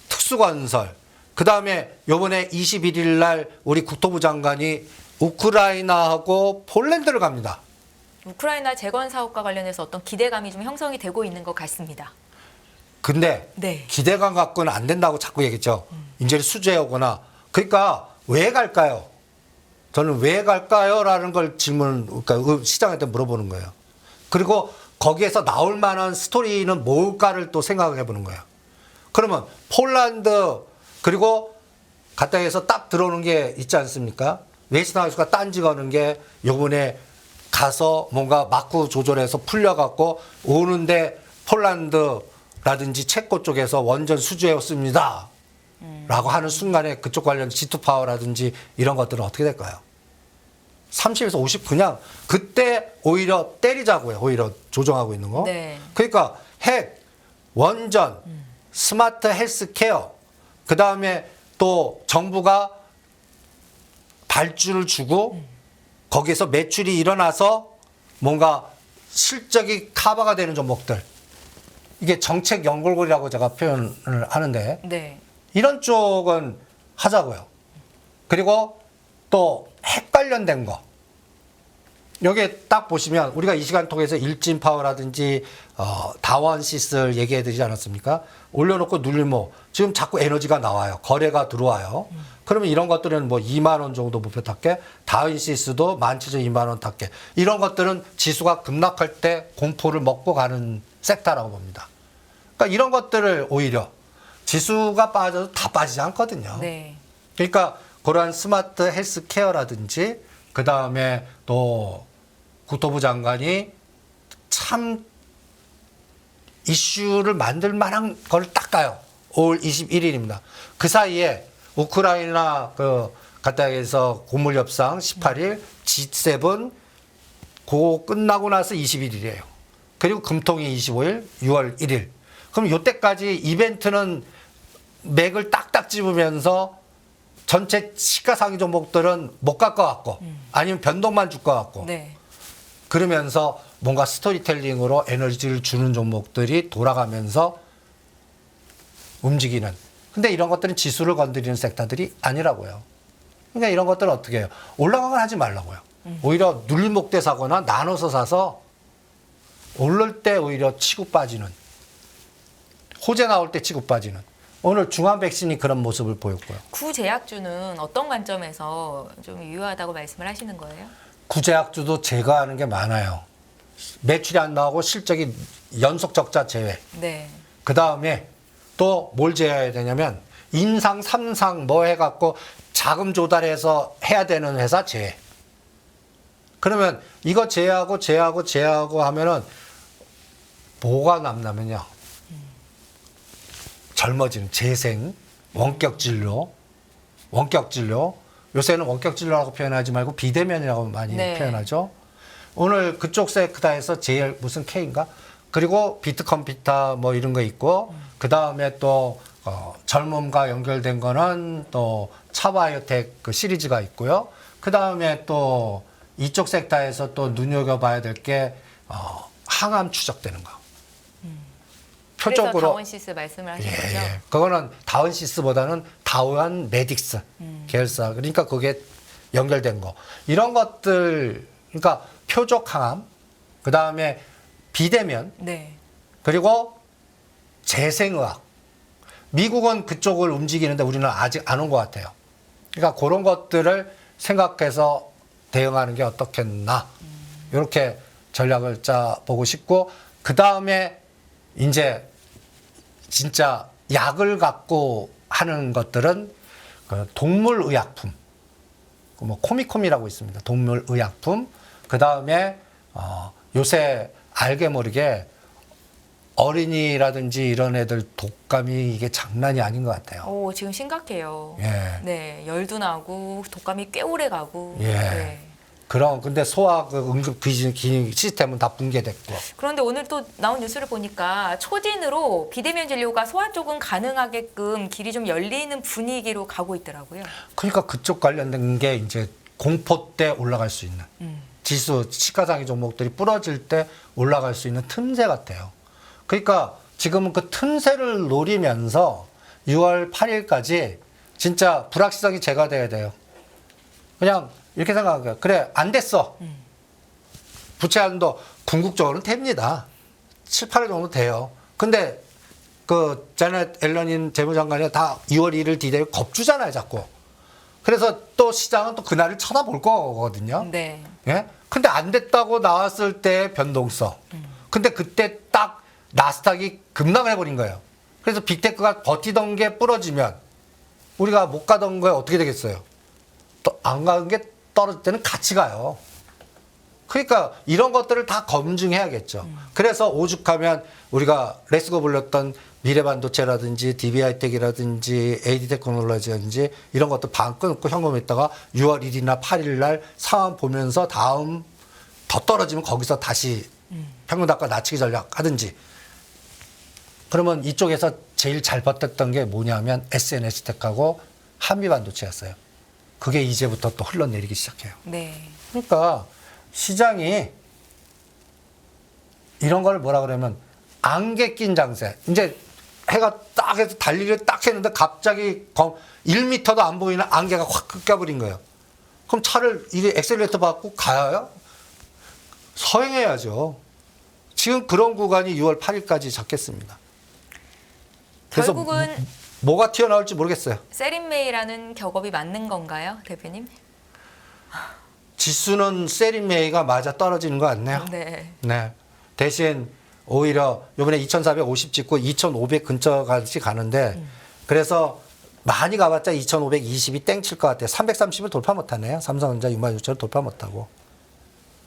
특수건설. 그 다음에 요번에 21일 날 우리 국토부 장관이 우크라이나하고 폴란드를 갑니다. 우크라이나 재건 사업과 관련해서 어떤 기대감이 좀 형성이 되고 있는 것 같습니다. 근데 네. 기대감 갖고는 안 된다고 자꾸 얘기했죠. 이제 수주해 오거나. 그러니까 왜 갈까요? 저는 왜 갈까요? 라는 걸 그러니까 시장한테 물어보는 거예요. 그리고 거기에서 나올 만한 스토리는 뭘까를 또 생각해 보는 거예요. 그러면 폴란드 그리고 가까이에서 딱 들어오는 게 있지 않습니까? 웨스팅하우스가 딴지 거는 게 요번에 가서 뭔가 마크 조절해서 풀려갖고 오는데 폴란드라든지 체코 쪽에서 원전 수주해왔습니다. 라고 하는 순간에 그쪽 관련 G2 파워라든지 이런 것들은 어떻게 될까요? 30에서 50 그냥 그때 오히려 때리자고요. 오히려 조정하고 있는 거. 네. 그러니까 핵, 원전, 스마트 헬스케어, 그 다음에 또 정부가 발주를 주고 거기에서 매출이 일어나서 뭔가 실적이 커버가 되는 종목들. 이게 정책 연골고리라고 제가 표현을 하는데 네. 이런 쪽은 하자고요. 그리고 또 핵 관련된 거. 여기에 딱 보시면 우리가 이 시간 통해서 일진파워라든지 다원시스를 얘기해 드리지 않았습니까? 올려놓고 눌리모 지금 자꾸 에너지가 나와요. 거래가 들어와요. 그러면 이런 것들은 뭐 2만 원 정도 목표 탔게, 다원시스도 17,200만 원 탔게. 이런 것들은 지수가 급락할 때 공포를 먹고 가는 섹터라고 봅니다. 그러니까 이런 것들을 오히려 지수가 빠져도 다 빠지지 않거든요. 네. 그러니까 그러한 스마트 헬스케어라든지 그 다음에 또 국토부 장관이 참 이슈를 만들 만한 걸 닦아요. 5월 21일입니다. 그 사이에 우크라이나 가까이에서 고물 협상 18일, G7 그거 끝나고 나서 21일이에요. 그리고 금통이 25일, 6월 1일. 그럼 이때까지 이벤트는 맥을 딱딱 집으면서 전체 시가상위 종목들은 못 갈 것 같고 아니면 변동만 줄 것 같고 네. 그러면서 뭔가 스토리텔링으로 에너지를 주는 종목들이 돌아가면서 움직이는. 근데 이런 것들은 지수를 건드리는 섹터들이 아니라고요. 그러니까 이런 것들은 어떻게 해요? 올라가건 하지 말라고요. 오히려 눌림목대 사거나 나눠서 사서 오를 때 오히려 치고 빠지는. 호재 나올 때 치고 빠지는. 오늘 중앙백신이 그런 모습을 보였고요. 구제약주는 어떤 관점에서 좀 유효하다고 말씀을 하시는 거예요? 구제약주도 제거하는 게 많아요. 매출이 안 나오고 실적이 연속 적자 제외. 네. 그 다음에 또 뭘 제어해야 되냐면 인상, 삼상 뭐 해갖고 자금 조달해서 해야 되는 회사 제외. 그러면 이거 제외하고 하면은 뭐가 남냐면요. 젊어지는 재생, 원격 진료. 요새는 원격 진료라고 표현하지 말고 비대면이라고 많이 네. 표현하죠. 오늘 그쪽 섹터에서 제일 무슨 K인가? 그리고 비트컴퓨터 뭐 이런 거 있고, 그 다음에 또 젊음과 연결된 거는 또 차바이오텍 그 시리즈가 있고요. 그 다음에 또 이쪽 섹터에서 또 눈여겨봐야 될 게 항암 추적되는 거. 그래서 다원시스 말씀을 하신 거죠? 예. 그거는 다원시스보다는 다원 메딕스 계열사. 그러니까 그게 연결된 거. 이런 것들, 그러니까 표적 항암, 그 다음에 비대면, 네. 그리고 재생의학. 미국은 그쪽을 움직이는데 우리는 아직 안 온 것 같아요. 그러니까 그런 것들을 생각해서 대응하는 게 어떻겠나. 이렇게 전략을 짜보고 싶고, 그 다음에 이제 진짜 약을 갖고 하는 것들은 그 동물의약품, 뭐 코미콤이라고 있습니다. 동물의약품. 그 다음에 요새 알게 모르게 어린이라든지 이런 애들 독감이 이게 장난이 아닌 것 같아요. 오, 지금 심각해요. 예. 네, 열도 나고 독감이 꽤 오래 가고. 예. 네. 근데 소화 그 응급 기능 시스템은 다 붕괴됐고. 그런데 오늘 또 나온 뉴스를 보니까 초진으로 비대면 진료가 소아 쪽은 가능하게끔 길이 좀 열리는 분위기로 가고 있더라고요. 그러니까 그쪽 관련된 게 이제 공포 때 올라갈 수 있는 지수 시가상위 종목들이 부러질 때 올라갈 수 있는 틈새 같아요. 그러니까 지금은 그 틈새를 노리면서 6월 8일까지 진짜 불확실성이 제거돼야 돼요. 그냥 이렇게 생각해요. 그래, 안 됐어. 부채 한도 궁극적으로는 됩니다. 7, 8월 정도 돼요. 근데 그 제넷 앨런인 재무장관이 다 2월 1일 디데이 겁주잖아요, 자꾸. 그래서 또 시장은 또 그날을 쳐다볼 거거든요. 네. 예? 근데 안 됐다고 나왔을 때 변동성. 근데 그때 딱 나스닥이 급락을 해버린 거예요. 그래서 빅테크가 버티던 게 부러지면 우리가 못 가던 거에 어떻게 되겠어요? 또 안 가는 게 떨어질 때는 같이 가요. 그러니까 이런 것들을 다 검증해야겠죠. 그래서 오죽하면 우리가 레츠고 불렸던 미래반도체라든지 DB하이텍이라든지 AD테크놀로지라든지 이런 것도 반 끊고 현금했다가 6월 1일이나 8일 날 상황 보면서 다음 더 떨어지면 거기서 다시 평균단가 낮추기 전략 하든지. 그러면 이쪽에서 제일 잘 버텼던 게 뭐냐면 SNS텍하고 한미반도체였어요. 그게 이제부터 또 흘러내리기 시작해요. 네. 그러니까 시장이 이런 걸 뭐라 그러면 안개 낀 장세. 이제 해가 딱 해서 달리기를 딱 했는데 갑자기 1m도 안 보이는 안개가 확 껴버린 거예요. 그럼 차를 이게 엑셀레이터 받고 가요? 서행해야죠. 지금 그런 구간이 6월 8일까지 잡겠습니다. 그래서 결국은 뭐가 튀어나올지 모르겠어요. 세린메이라는 격업이 맞는 건가요, 대표님? 지수는 세린메이가 맞아 떨어지는 것 같네요. 네. 네. 대신 오히려 이번에 2,450 찍고 2,500 근처까지 가는데 그래서 많이 가봤자 2,520이 땡칠 것 같아요. 330을 돌파 못하네요. 삼성전자 66,000을 돌파 못하고.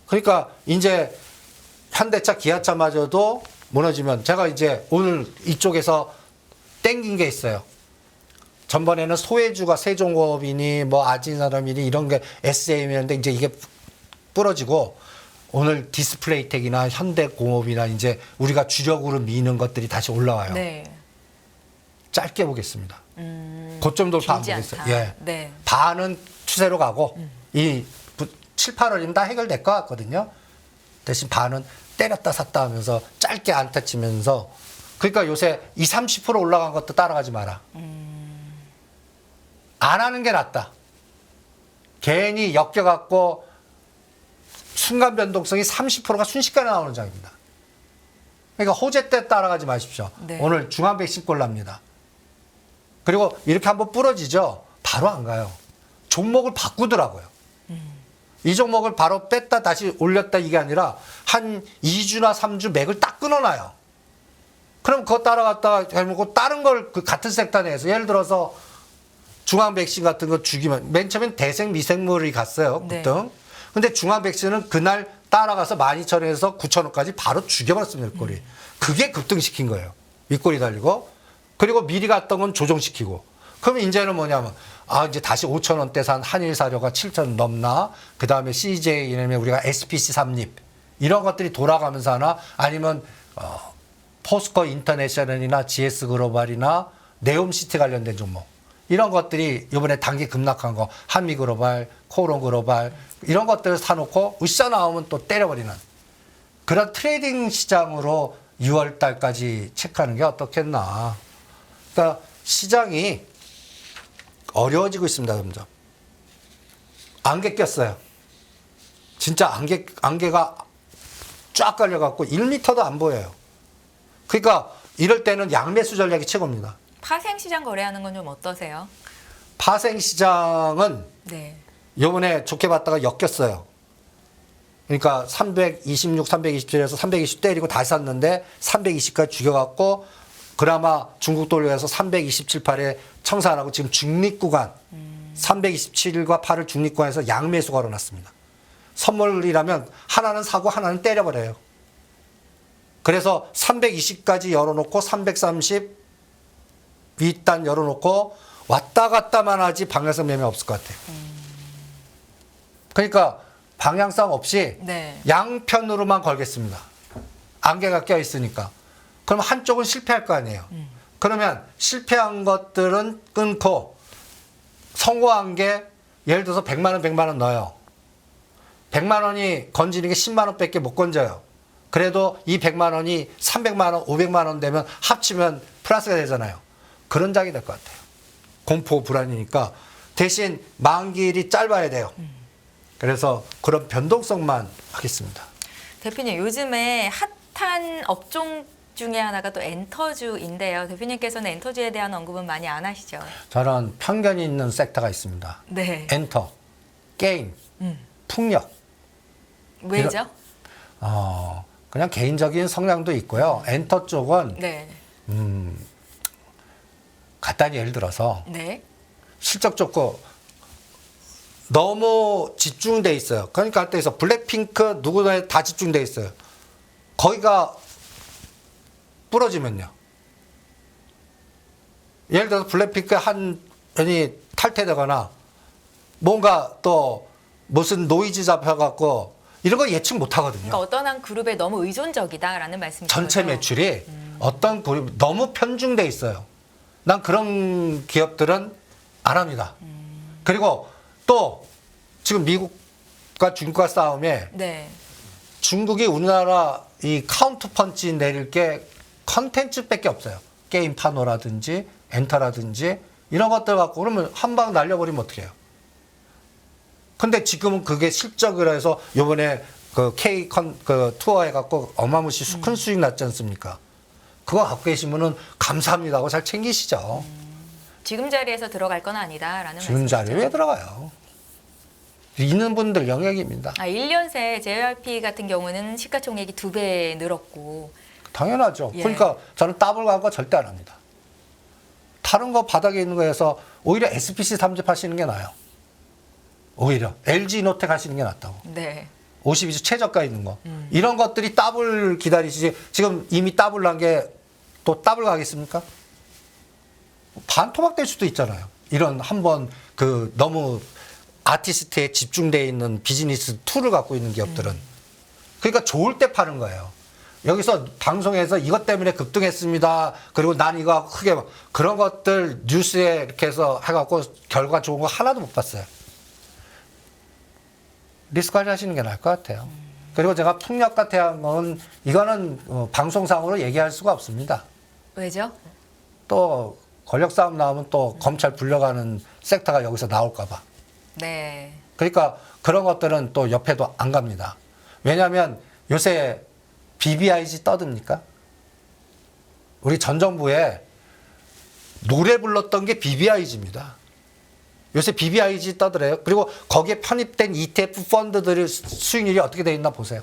그러니까 이제 현대차, 기아차마저도 무너지면 제가 이제 오늘 이쪽에서 땡긴 게 있어요. 전번에는 소해주가 세종공업이니 뭐 아진사람이니 이런 게 SM이었는데 이제 이게 부러지고 오늘 디스플레이텍이나 현대공업이나 이제 우리가 주력으로 미는 것들이 다시 올라와요. 네. 짧게 보겠습니다. 고점 돌파 안 길지 보겠어요. 않다. 예. 네. 반은 추세로 가고 이 7, 8월이면 다 해결될 것 같거든요. 대신 반은 때렸다 샀다 하면서 짧게 안타 치면서 그러니까 요새 20, 30% 올라간 것도 따라가지 마라. 안 하는 게 낫다. 괜히 엮여갖고 순간 변동성이 30%가 순식간에 나오는 장입니다. 그러니까 호재 때 따라가지 마십시오. 네. 오늘 중앙백신 꼴납니다. 그리고 이렇게 한번 부러지죠. 바로 안 가요. 종목을 바꾸더라고요. 이 종목을 바로 뺐다 다시 올렸다 이게 아니라 한 2주나 3주 맥을 딱 끊어놔요. 그럼 그거 따라갔다가 잘못고 다른 걸 그 같은 섹터 내에서 예를 들어서 중앙백신 같은 거 죽이면 맨 처음엔 대생 미생물이 갔어요. 네. 급등. 근데 중앙백신은 그날 따라가서 12,000원에서 9,000원까지 바로 죽여버렸습니다. 윗골이. 그게 급등시킨 거예요. 윗골이 달리고. 그리고 미리 갔던 건 조정시키고. 그러면 이제는 뭐냐면 이제 다시 5,000원대 산 한일사료가 7,000원 넘나. 그다음에 CJ 이러면 우리가 SPC 삼립 이런 것들이 돌아가면서 하나 아니면 포스코 인터내셔널이나 GS 글로벌이나 네옴시티 관련된 종목. 이런 것들이 이번에 단기 급락한 거 한미글로벌, 코롱글로벌 이런 것들을 사놓고 으쌰 나오면 또 때려버리는 그런 트레이딩 시장으로 6월 달까지 체크하는 게 어떻겠나. 그러니까 시장이 어려워지고 있습니다. 점점. 안개 꼈어요. 진짜 안개가 쫙 깔려갖고 1m도 안 보여요. 그러니까 이럴 때는 양매수 전략이 최고입니다. 파생시장 거래하는 건 좀 어떠세요? 파생시장은 네. 요번에 좋게 봤다가 엮였어요. 그러니까 326, 327에서 320 때리고 다시 샀는데 320까지 죽여갖고 그나마 중국 돌려서 327, 8에 청산하고 지금 중립구간 327과 8을 중립구간에서 양매수 걸어놨습니다. 선물이라면 하나는 사고 하나는 때려버려요. 그래서 320까지 열어놓고 330 윗단 열어놓고 왔다 갔다만 하지 방향성 매매 없을 것 같아요. 그러니까 방향성 없이 네. 양편으로만 걸겠습니다. 안개가 껴있으니까. 그럼 한쪽은 실패할 거 아니에요. 그러면 실패한 것들은 끊고 성공한 게 예를 들어서 100만 원, 100만 원 넣어요. 100만 원이 건지는 게 10만 원밖에 못 건져요. 그래도 이 100만 원이 300만 원, 500만 원 되면 합치면 플러스가 되잖아요. 그런 장이 될 것 같아요. 공포 불안이니까 대신 만기일이 짧아야 돼요. 그래서 그런 변동성만 하겠습니다. 대표님 요즘에 핫한 업종 중에 하나가 또 엔터주인데요. 대표님께서는 엔터주에 대한 언급은 많이 안 하시죠? 저는 편견이 있는 섹터가 있습니다. 네. 엔터, 게임, 풍력. 왜죠? 그냥 개인적인 성향도 있고요. 엔터 쪽은 네. 간단히 예를 들어서 네. 실적 좋고 너무 집중돼 있어요. 그러니까 한때에서 블랙핑크 누구나 다 집중돼 있어요. 거기가 부러지면요. 예를 들어서 블랙핑크 한 연이 탈퇴되거나 뭔가 또 무슨 노이즈 잡혀갖고 이런 거 예측 못 하거든요. 그러니까 어떤 한 그룹에 너무 의존적이다라는 말씀이시죠? 전체 매출이 어떤 그룹 너무 편중돼 있어요. 난 그런 기업들은 안 합니다. 그리고 또 지금 미국과 중국과 싸움에 네. 중국이 우리나라 이 카운터 펀치 내릴 게 컨텐츠밖에 없어요. 게임 파노라든지 엔터라든지 이런 것들 갖고 그러면 한 방 날려버리면 어떻게 해요? 근데 지금은 그게 실적을 해서 요번에 그 그 투어 해갖고 어마무시 큰 수익 났지 않습니까? 그거 갖고 계시면은 감사합니다 하고 잘 챙기시죠. 지금 자리에서 들어갈 건 아니다라는 지금 말씀이시죠? 자리에 왜 들어가요? 있는 분들 영역입니다. 1년 새 JYP 같은 경우는 시가총액이 2배 늘었고 당연하죠. 예. 그러니까 저는 더블 간 거 절대 안 합니다. 다른 거 바닥에 있는 거에서 오히려 SPC 삼집하시는 게 나아요. 오히려 LG 이노텍 하시는 게 낫다고. 네. 52주 최저가 있는 거. 이런 것들이 더블 기다리시지. 지금 이미 더블 난 게 또 더블 가겠습니까? 반토막 될 수도 있잖아요. 이런 한번 그 너무 아티스트에 집중되어 있는 비즈니스 툴을 갖고 있는 기업들은. 그러니까 좋을 때 파는 거예요. 여기서 방송에서 이것 때문에 급등했습니다. 그리고 난 이거 크게 그런 것들 뉴스에 이렇게 해서 해갖고 결과 좋은 거 하나도 못 봤어요. 리스크 관리하시는 게 나을 것 같아요. 그리고 제가 풍력과 태양은 이거는 방송상으로 얘기할 수가 없습니다. 왜죠? 또 권력 싸움 나오면 또 검찰 불려가는 섹터가 여기서 나올까 봐. 네. 그러니까 그런 것들은 또 옆에도 안 갑니다. 왜냐하면 요새 BBIG 떠듭니까? 우리 전 정부에 노래 불렀던 게 BBIG입니다. 요새 BBIG 떠들어요. 그리고 거기에 편입된 ETF 펀드들의 수익률이 어떻게 돼 있나 보세요.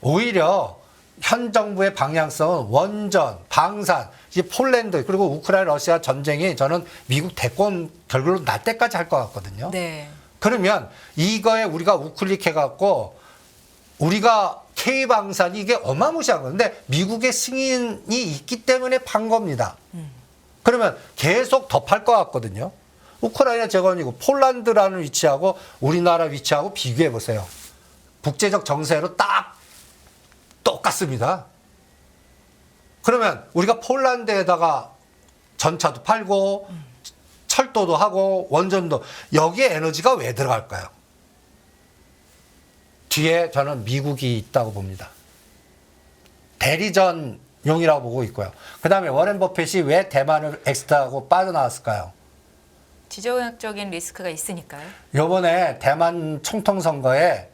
오히려 현 정부의 방향성은 원전, 방산, 이제 폴란드 그리고 우크라이나 러시아 전쟁이 저는 미국 대권 결국은 날 때까지 할 것 같거든요. 네. 그러면 이거에 우리가 우클릭해갖고 우리가 K방산이 이게 어마무시한 건데 미국의 승인이 있기 때문에 판 겁니다. 그러면 계속 더 팔 것 같거든요. 우크라이나 재건이고 폴란드라는 위치하고 우리나라 위치하고 비교해 보세요. 국제적 정세로 딱 똑같습니다. 그러면 우리가 폴란드에다가 전차도 팔고 철도도 하고 원전도 여기에 에너지가 왜 들어갈까요? 뒤에 저는 미국이 있다고 봅니다. 대리전용이라고 보고 있고요. 그 다음에 워렌 버핏이 왜 대만을 엑스트하고 빠져나왔을까요? 지정학적인 리스크가 있으니까요. 요번에 대만 총통선거에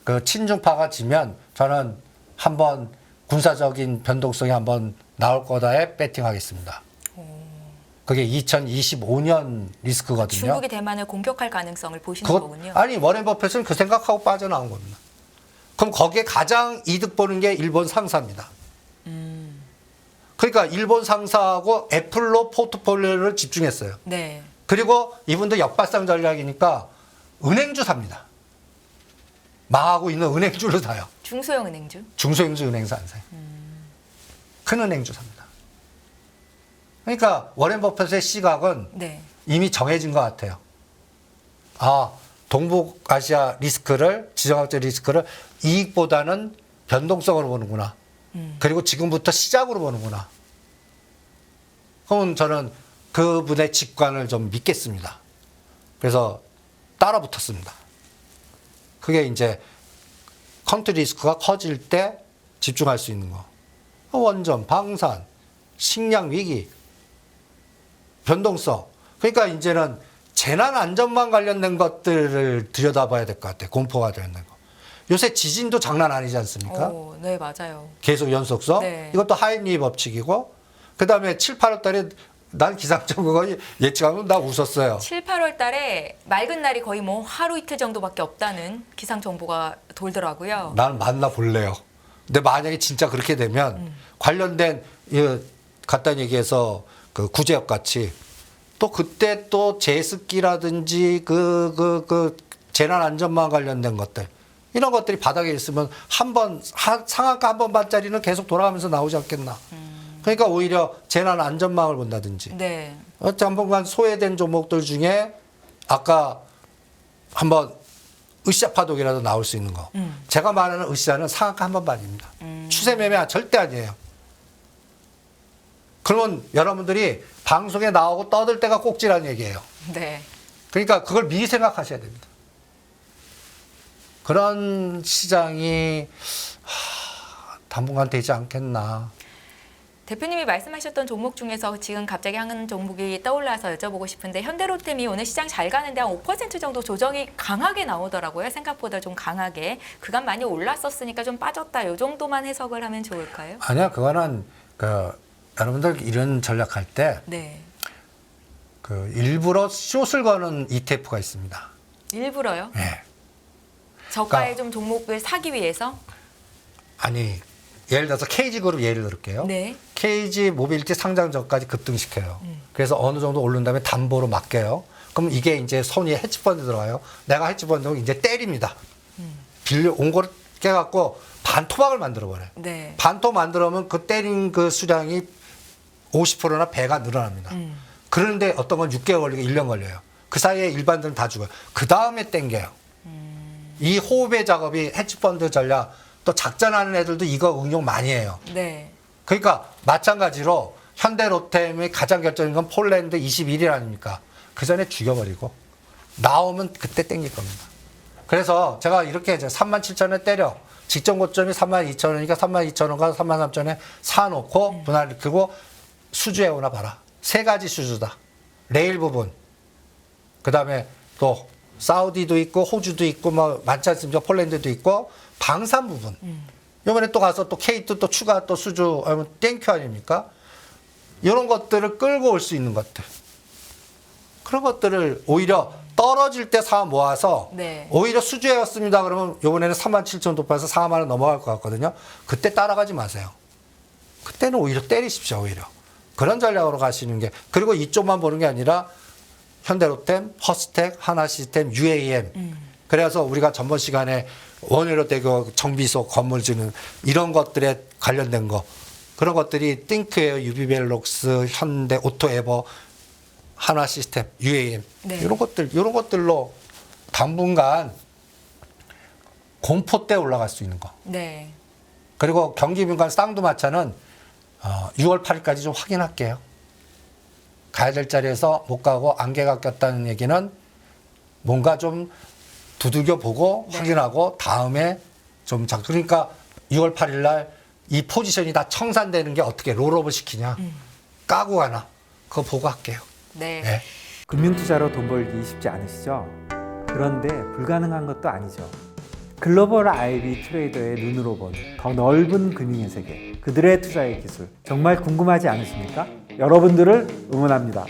그 친중파가 지면 저는 한번 군사적인 변동성이 한번 나올 거다에 배팅하겠습니다. 그게 2025년 리스크거든요. 중국이 대만을 공격할 가능성을 보시는 거군요. 아니 워렌 버핏은 그 생각하고 빠져나온 겁니다. 그럼 거기에 가장 이득 보는 게 일본 상사입니다. 그러니까 일본 상사하고 애플로 포트폴리오를 집중했어요. 네. 그리고 이분도 역발상 전략이니까 은행주 삽니다. 망하고 있는 은행주를 사요. 중소형 은행주. 중소형주 은행사 안 사요. 큰 은행주 삽니다. 그러니까 워렌 버핏의 시각은 네. 이미 정해진 것 같아요. 아, 동북아시아 리스크를, 지정학적 리스크를 이익보다는 변동성으로 보는구나. 그리고 지금부터 시작으로 보는구나. 그러면 저는 그분의 직관을 좀 믿겠습니다. 그래서 따라 붙었습니다. 그게 이제 컨트리 리스크가 커질 때 집중할 수 있는 거. 원전, 방산, 식량 위기, 변동성. 그러니까 이제는 재난 안전망 관련된 것들을 들여다봐야 될 것 같아요. 공포가 되는 거. 요새 지진도 장난 아니지 않습니까? 오, 네, 맞아요. 계속 연속성. 네. 이것도 하임리 법칙이고 그다음에 7, 8월 달에 난 기상청 그거 예측하면 나 웃었어요. 7, 8월 달에 맑은 날이 거의 뭐 하루 이틀 정도밖에 없다는 기상 정보가 돌더라고요. 나는 만나볼래요. 근데 만약에 진짜 그렇게 되면 관련된 간단히 얘기해서 그 구제역 같이 또 그때 또 제습기라든지 그 재난안전망 관련된 것들 이런 것들이 바닥에 있으면 상한가 한 번 반짜리는 계속 돌아가면서 나오지 않겠나. 그러니까 오히려 재난안전망을 본다든지 네. 당분간 소외된 종목들 중에 아까 한번 으쌰 파동이라도 나올 수 있는 거. 제가 말하는 으쌰는 상한가 한 번 반입니다. 추세 매매 절대 아니에요. 그러면 여러분들이 방송에 나오고 떠들 때가 꼭지라는 얘기예요. 네. 그러니까 그걸 미리 생각하셔야 됩니다. 그런 시장이 당분간 되지 않겠나. 대표님이 말씀하셨던 종목 중에서 지금 갑자기 한 종목이 떠올라서 여쭤보고 싶은데 현대로템이 오늘 시장 잘 가는데 한 5% 정도 조정이 강하게 나오더라고요. 생각보다 좀 강하게. 그간 많이 올랐었으니까 좀 빠졌다. 이 정도만 해석을 하면 좋을까요? 아니야, 그거는 여러분들 이런 전략할 때 네. 일부러 숏을 거는 ETF가 있습니다. 일부러요? 예. 저가의 좀 종목을 사기 위해서? 아니, 예를 들어서 KG그룹 예를 들을게요. 네. KG 모빌리티 상장 전까지 급등시켜요. 그래서 어느 정도 오른 다음에 담보로 맡겨요. 그럼 이게 이제 손이 헤지펀드 들어가요. 내가 헤지펀드는 이제 때립니다. 빌려 온 거를 깨갖고 반토막을 만들어버려요. 네. 반토 만들어면 그 때린 그 수량이 50%나 배가 늘어납니다. 그런데 어떤 건 6개월 걸리고 1년 걸려요. 그 사이에 일반들은 다 죽어요. 그 다음에 땡겨요. 이 호흡의 작업이 헤지펀드 전략 또 작전하는 애들도 이거 응용 많이 해요. 네. 그러니까 마찬가지로 현대로템의 가장 결정적인 건 폴란드 21일 아닙니까? 그 전에 죽여버리고 나오면 그때 땡길 겁니다. 그래서 제가 이렇게 37,000원에 때려 직전 고점이 32,000원이니까 32,000원과 33,000원에 사놓고 분할일으키고 수주해오나 봐라. 세 가지 수주다. 레일 부분, 그 다음에 또 사우디도 있고 호주도 있고 뭐 많지 않습니까? 폴란드도 있고 방산 부분. 이번에 또 가서 또 K2 또 추가 또 수주 하면 땡큐 아닙니까? 이런 것들을 끌고 올 수 있는 것들. 그런 것들을 오히려 떨어질 때 사 모아서 네. 오히려 수주해왔습니다. 그러면 이번에는 37,000원 돌파해서 4만 원 넘어갈 것 같거든요. 그때 따라가지 마세요. 그때는 오히려 때리십시오. 오히려. 그런 전략으로 가시는 게. 그리고 이쪽만 보는 게 아니라 현대로템, 허스텍, 하나시스템, UAM. 그래서 우리가 전번 시간에 원효로대교 정비소 건물 지는 이런 것들에 관련된 거. 그런 것들이 띵크웨어, 유비벨록스, 현대, 오토에버, 하나시스템, UAM. 네. 이런 것들로 당분간 공포 때 올라갈 수 있는 거. 네. 그리고 경기민간 쌍두마차는 6월 8일까지 좀 확인할게요. 가야 될 자리에서 못 가고 안개가 꼈다는 얘기는 뭔가 좀 두들겨 보고 네. 확인하고 다음에 좀 그러니까 6월 8일 날 이 포지션이 다 청산되는 게 어떻게 롤오버 시키냐. 까고 가나. 그거 보고 할게요. 네. 네. 금융투자로 돈 벌기 쉽지 않으시죠? 그런데 불가능한 것도 아니죠. 글로벌 IB 트레이더의 눈으로 본 더 넓은 금융의 세계, 그들의 투자의 기술 정말 궁금하지 않으십니까? 여러분들을 응원합니다.